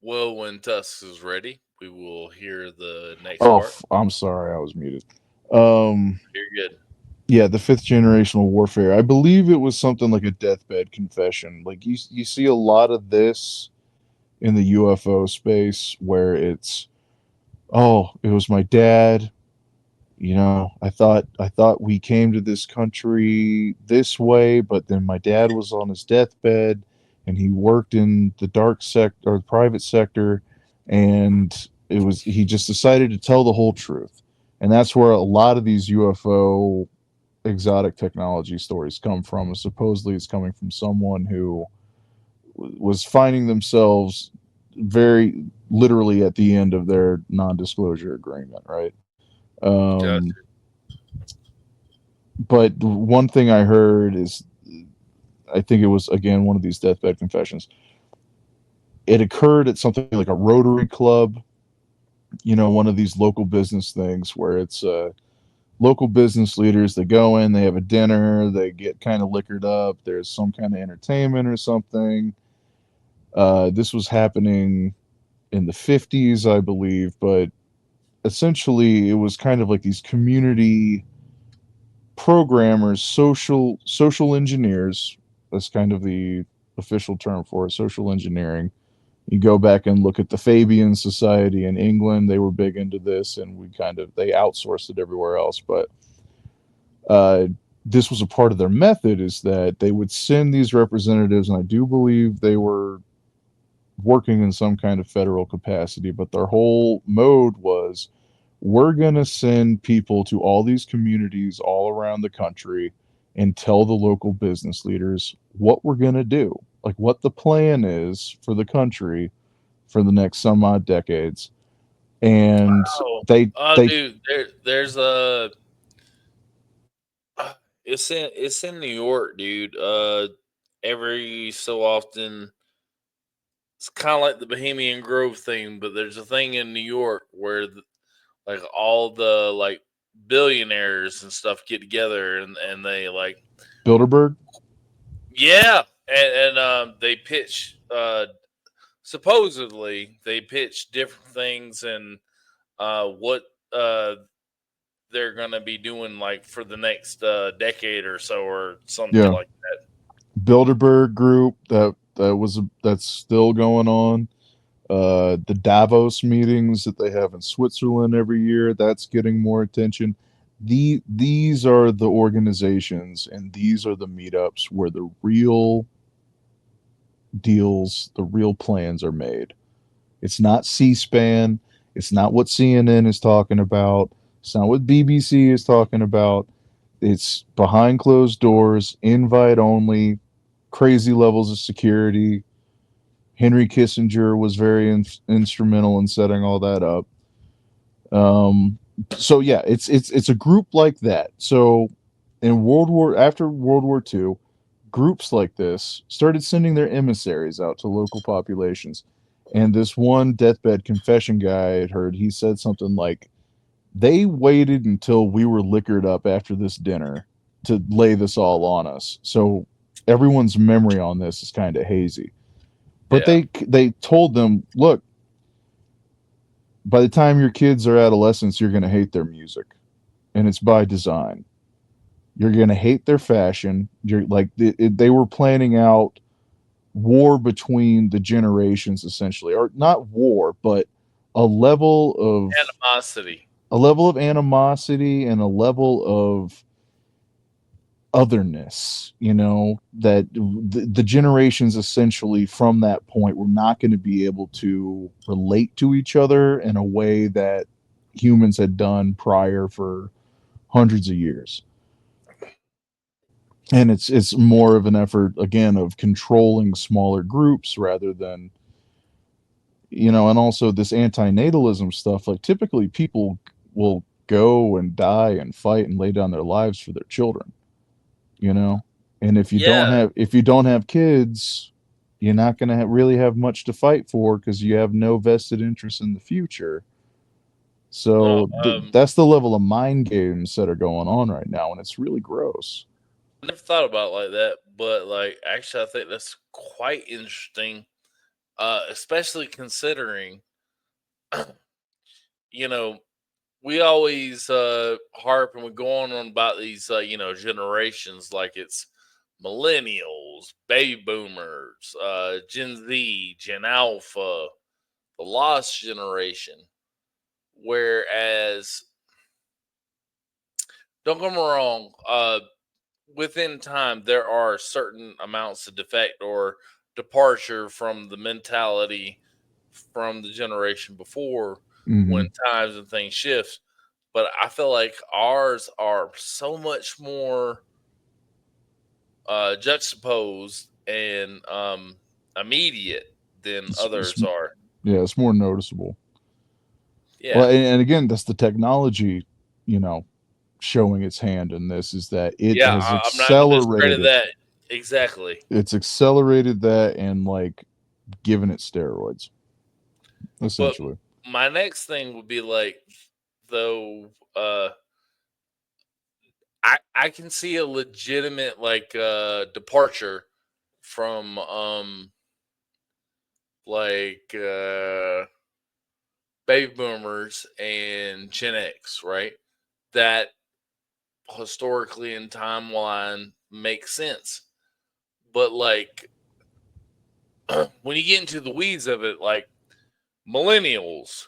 Well, when Tusk is ready, we will hear the next part. I'm sorry, I was muted. You're good. Yeah, the fifth generational warfare. I believe it was something like a deathbed confession. Like you see a lot of this in the UFO space where it's, oh, it was my dad. I thought we came to this country this way, but then my dad was on his deathbed and he worked in the dark sector or the private sector, and he just decided to tell the whole truth. And that's where a lot of these UFO exotic technology stories come from. And supposedly it's coming from someone who was finding themselves very literally at the end of their non-disclosure agreement, right? Gotcha. But one thing I heard is, I think it was again one of these deathbed confessions. It occurred at something like a Rotary Club, one of these local business things where it's local business leaders. They go in, they have a dinner, they get kind of liquored up. There's some kind of entertainment or something. This was happening in the 50s, I believe, but essentially it was kind of like these community programmers, social engineers. That's kind of the official term for it, social engineering. You go back and look at the Fabian Society in England; they were big into this, and they outsourced it everywhere else. But this was a part of their method, is that they would send these representatives, and I do believe they were working in some kind of federal capacity, but their whole mode was, we're going to send people to all these communities all around the country and tell the local business leaders what we're going to do, like what the plan is for the country for the next some odd decades. And Oh, they dude, there's a. It's in New York, dude. Every so often, it's kind of like the Bohemian Grove thing, but there's a thing in New York where like all the like billionaires and stuff get together and they like Bilderberg. yeah, and they pitch supposedly they pitch different things and what they're gonna be doing like for the next decade or so or something Yeah, like that. Bilderberg group that's still going on. The Davos meetings that they have in Switzerland every year, that's getting more attention. These are the organizations and these are the meetups where the real deals, the real plans are made. It's not C-SPAN. It's not what CNN is talking about. It's not what BBC is talking about. It's behind closed doors, invite only, crazy levels of security. Henry Kissinger was very instrumental in setting all that up. So yeah, it's a group like that. So after World War II, groups like this started sending their emissaries out to local populations. And this one deathbed confession guy I had heard, he said something like They waited until we were liquored up after this dinner to lay this all on us. So everyone's memory on this is kind of hazy. But Yeah. they told them, look, by the time your kids are adolescents, you're going to hate their music, and it's by design. You're going to hate their fashion. You're like they were planning out war between the generations, essentially, or not war, but a level of Animosity. animosity and a level of otherness, that the generations essentially from that point were not going to be able to relate to each other in a way that humans had done prior for hundreds of years. And it's more of an effort, again, of controlling smaller groups rather than, and also this antinatalism stuff. Like, typically people will go and die and fight and lay down their lives for their children, and if you Yeah. don't have kids, you're not going to really have much to fight for because you have no vested interest in the future. No, So that's the level of mind games that are going on right now, and it's really gross. I never thought about it like that, but like actually I think that's quite interesting. Especially considering you know, we always harp and we go on about these generations like it's millennials, baby boomers, Gen Z, Gen Alpha, the lost generation. Whereas, don't get me wrong, within time there are certain amounts of defect or departure from the mentality from the generation before when times and things shift. But I feel like ours are so much more juxtaposed and immediate than It's others are. yeah, it's more noticeable. Yeah, Well, and again, that's the technology, showing its hand in this, is that it yeah. has I'm not going to discredit accelerated. that. Exactly. It's accelerated that and like given it steroids, But essentially. my next thing would be like, though, I can see a legitimate like departure from like baby boomers and Gen X, right? That historically in timeline makes sense. But like when you get into the weeds of it, like millennials,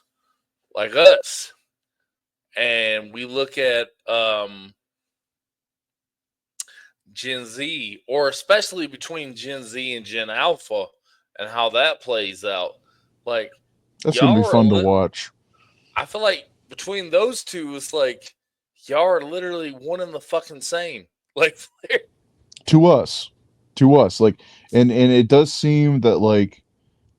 like us, and we look at Gen Z, or especially between Gen Z and Gen Alpha, and how that plays out, like That's going to y'all be are. fun to watch. I feel like between those two, it's like y'all are literally one and the fucking same. Like, To us, like, and it does seem that like but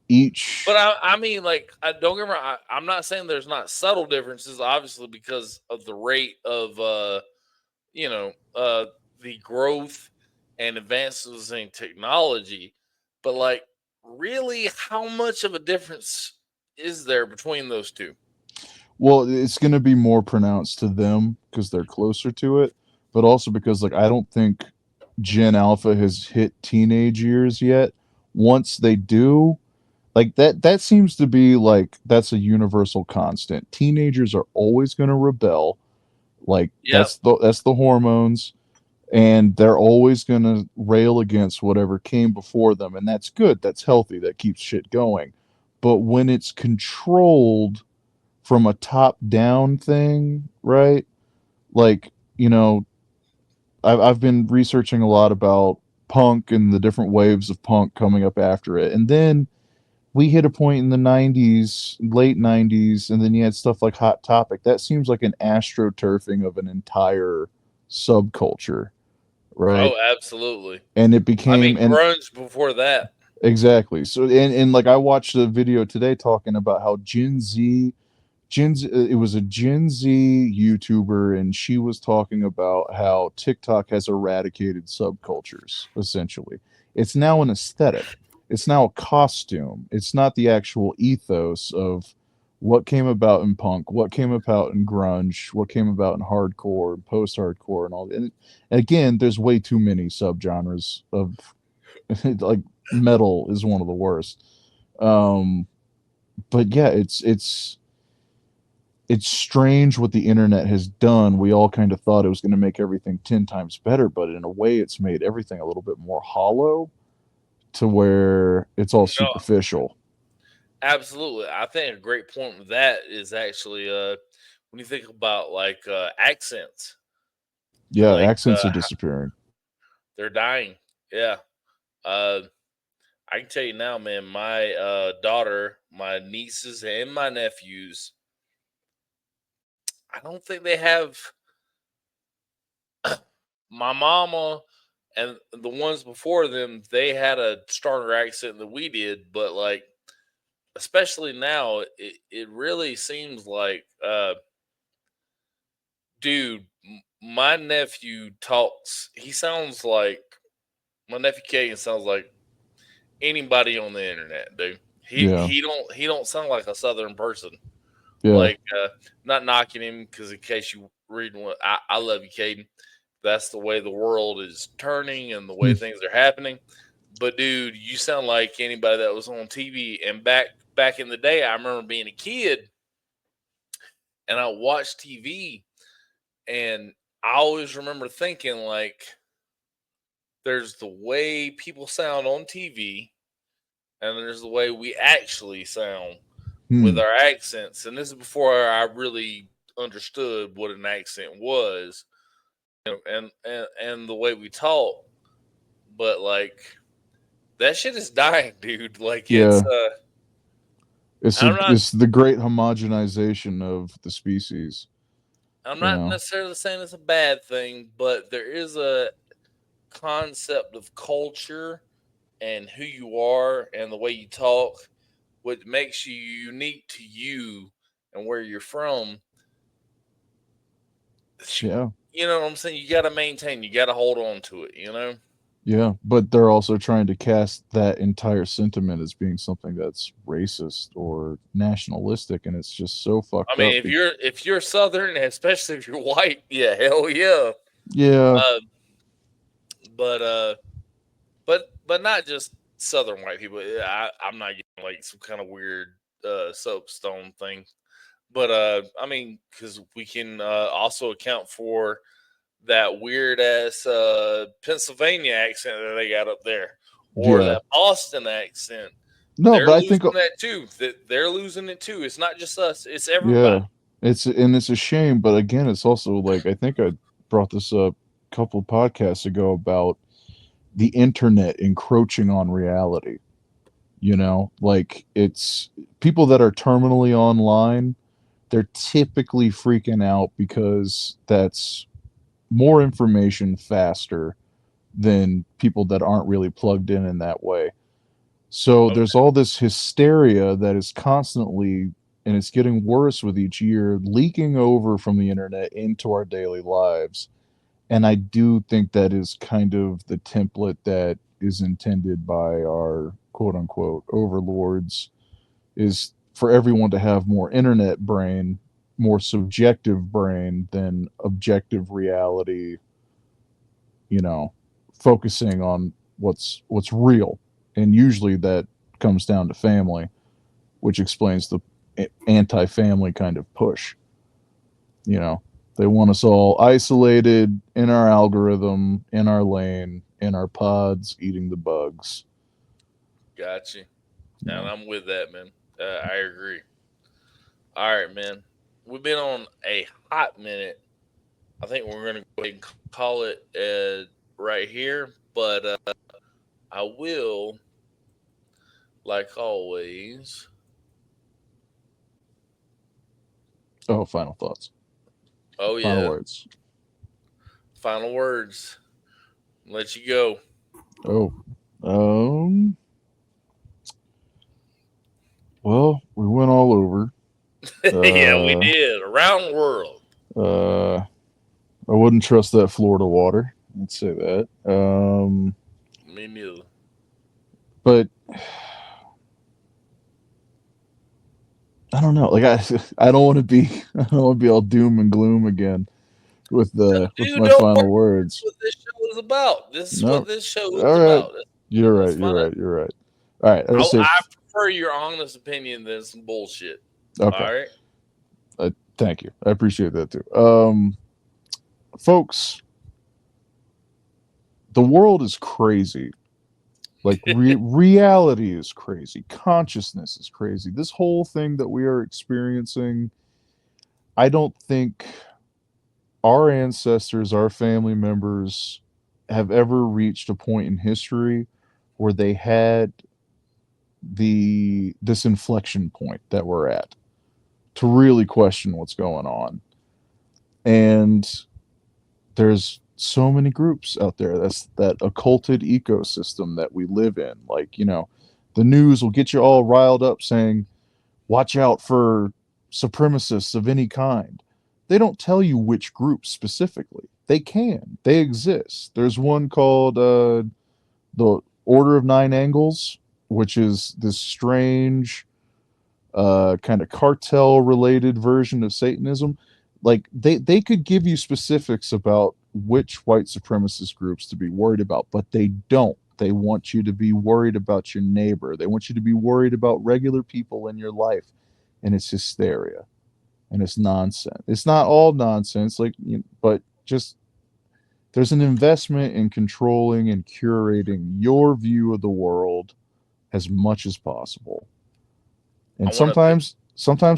each. I mean, like, I don't get me wrong. I'm not saying there's not subtle differences, obviously, because of the rate of, you know, uh, the growth and advances in technology. But like, really, how much of a difference is there between those two? Well, it's going to be more pronounced to them because they're closer to it, but also because like I don't think Gen Alpha has hit teenage years yet. Once they do, like that seems to be like that's a universal constant. Teenagers are always going to rebel. Like Yeah, that's the hormones, and they're always going to rail against whatever came before them, and that's good. That's healthy. That keeps shit going. But when it's controlled from a top down thing, right? Like, I've been researching a lot about punk and the different waves of punk coming up after it. And then we hit a point in the 90s, late 90s, and then you had stuff like Hot Topic. That seems like an astroturfing of an entire subculture, right? oh, absolutely. And it I mean, became, and grunge before that. exactly. So, and like I watched a video today talking about how it was a Gen Z YouTuber, and she was talking about how TikTok has eradicated subcultures, essentially. It's now an aesthetic, it's now a costume, it's not the actual ethos of what came about in punk, what came about in grunge, what came about in hardcore, and post-hardcore, and all. And again, there's way too many subgenres of like metal is one of the worst. But yeah, it's strange what the internet has done. We all kind of thought it was going to make everything 10 times better, but in a way, it's made everything a little bit more hollow to where it's all No, superficial. absolutely. I think a great point with that is actually when you think about like accents, Yeah, like accents are disappearing. they're dying. Yeah. Uh, I can tell you now, man, my daughter, my nieces, and my nephews, I don't think they have my mama and the ones before them, they had a stronger accent than we did, but like especially now, it really seems like dude, my nephew talks, he sounds like my nephew Kagan sounds like anybody on the internet, dude. Yeah, He don't sound like a southern person. yeah. Like not knocking him because in case you read what I love you, Caden. That's the way the world is turning and the way things are happening. But dude, you sound like anybody that was on TV. And back in the day, I remember being a kid and I watched TV, and I always remember thinking like, there's the way people sound on TV, and there's the way we actually sound with our accents. And this is before I really understood what an accent was, and the way we talk. But like that shit is dying, dude. Like Yeah. I'm not It's the great homogenization of the species. I'm You not know. necessarily saying it's a bad thing, but there is a concept of culture and who you are and the way you talk, what makes you unique to you and where you're from. Yeah. You know what I'm saying? You got to maintain, you got to hold on to it, you know? Yeah, but they're also trying to cast that entire sentiment as being something that's racist or nationalistic, and it's just so I fucked mean, up. if you're Southern, especially if you're white, yeah, hell yeah. Yeah, Uh, but but not just Southern white people. I'm not getting like some kind of weird soapstone thing. But I mean, because we can also account for that weird ass Pennsylvania accent that they got up there, or yeah. that Boston accent. No, They're but I think losing that too. They're losing it too. It's not just us; it's everybody. yeah, it's a shame, but again, it's also like I think I brought this up a couple podcasts ago about the internet encroaching on reality. You know, like it's people that are terminally online, they're typically freaking out because that's more information faster than people that aren't really plugged in that way. So Okay, there's all this hysteria that is constantly, and it's getting worse with each year, leaking over from the internet into our daily lives. And I do think that is kind of the template that is intended by our quote unquote overlords, is for everyone to have more internet brain, more subjective brain than objective reality, you know, focusing on what's real. And usually that comes down to family, which explains the anti-family kind of push. You know, they want us all isolated in our algorithm, in our lane, in our pods, eating the bugs. gotcha. You And know, I'm with that, man. I agree. All right, man. We've been on a hot minute. I think we're gonna go ahead and call it right here. But I will, like always. oh, final thoughts, Oh final yeah, words. final words. Let you go. Oh, um, well, we went all over. Yeah, we Uh, did around the world. I wouldn't trust that Florida water. Let's say that. Me neither. But I don't know. Like I don't want to be all doom and gloom again with Dude, my don't worry. final words. What this show is about. This is No. what this show is All right. about. You're That's right. You're fine. right. You're right. All right. I say I prefer your honest opinion than some bullshit. okay. All right. Thank you. I appreciate that too. Folks, the world is crazy. Like reality is crazy. Consciousness is crazy. This whole thing that we are experiencing, I don't think our ancestors, our family members have ever reached a point in history where they had this inflection point that we're at to really question what's going on. And there's so many groups out there. That's that occulted ecosystem that we live in. Like, the news will get you all riled up saying, watch out for supremacists of any kind. They don't tell you which group specifically. They can. They exist. There's one called the Order of Nine Angles, which is this strange kind of cartel related version of Satanism. Like they could give you specifics about which white supremacist groups to be worried about, but they don't. They want you to be worried about your neighbor. They want you to be worried about regular people in your life. And it's hysteria. And it's nonsense. It's not all nonsense, but just there's an investment in controlling and curating your view of the world as much as possible. And sometimes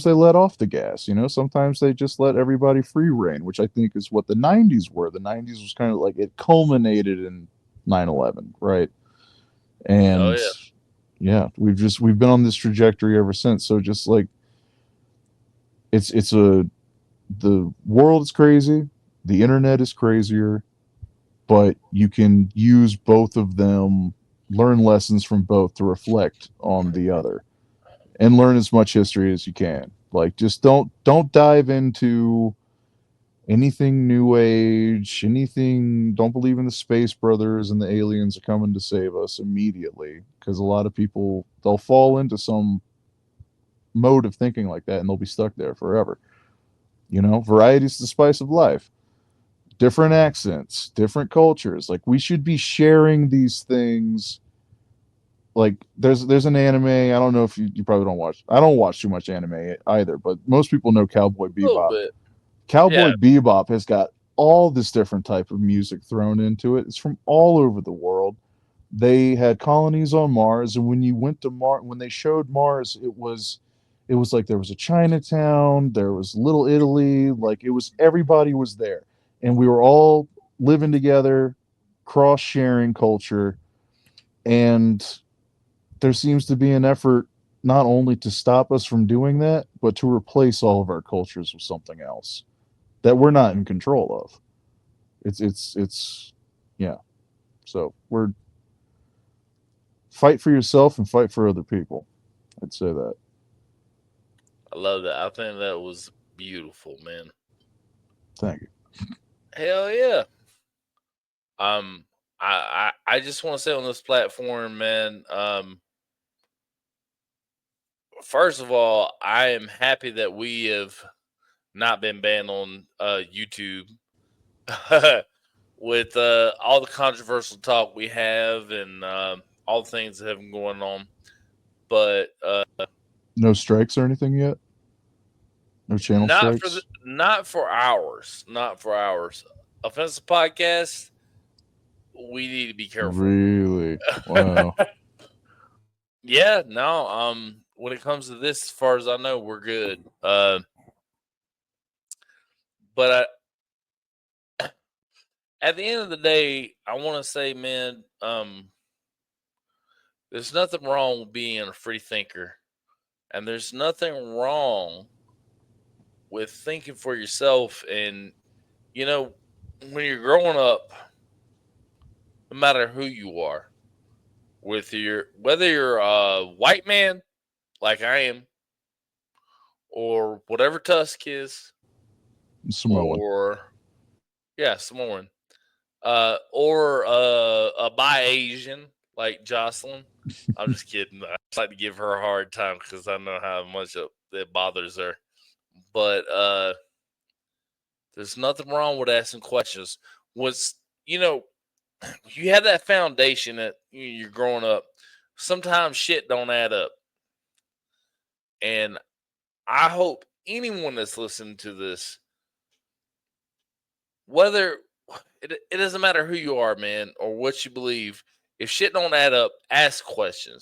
they let off the gas, sometimes they just let everybody free reign, which I think is what the 90s were. The 90s was kind of like it culminated in 9/11, right? And yeah, we've been on this trajectory ever since. So just like the world is crazy, the internet is crazier, but you can use both of them, learn lessons from both to reflect on the other, and learn as much history as you can. Like, just don't dive into anything new age, anything. Don't believe in the space brothers and the aliens are coming to save us immediately, because a lot of people, they'll fall into some mode of thinking like that and they'll be stuck there forever. Variety is the spice of life. Different accents, different cultures. Like, we should be sharing these things. Like, there's an anime. I don't know if you probably don't watch. I don't watch too much anime either, but most people know Cowboy A little Bebop. bit. Cowboy Bebop has got all this different type of music thrown into it. It's from all over the world. They had colonies on Mars, and when you went to Mars, when they showed Mars, it was like there was a Chinatown, there was Little Italy, like it was everybody was there, and we were all living together, cross sharing culture, and there seems to be an effort not only to stop us from doing that, but to replace all of our cultures with something else that we're not in control of. It's yeah. So we're fight for yourself and fight for other people. I'd say that. I love that. I think that was beautiful, man. Thank you. Hell yeah. I just want to say on this platform, man. First of all, I am happy that we have not been banned on YouTube with all the controversial talk we have and all the things that have been going on. But No strikes or anything yet? No channel strikes? Not for ours. Not for ours. Offensive podcast, we need to be careful. Really? Wow. Yeah, no. When it comes to this, as far as I know, we're good. But at the end of the day, I want to say, man, there's nothing wrong with being a free thinker, and there's nothing wrong with thinking for yourself. And when you're growing up, no matter who you are, whether you're a white man like I am, or whatever Tusk is, Samoan. Samoan, or a bi Asian like Jocelyn. I'm just kidding. I just like to give her a hard time because I know how much it bothers her. But there's nothing wrong with asking questions. You have that foundation that you're growing up. Sometimes shit don't add up. And I hope anyone that's listening to this, whether it doesn't matter who you are, man, or what you believe, if shit don't add up, ask questions.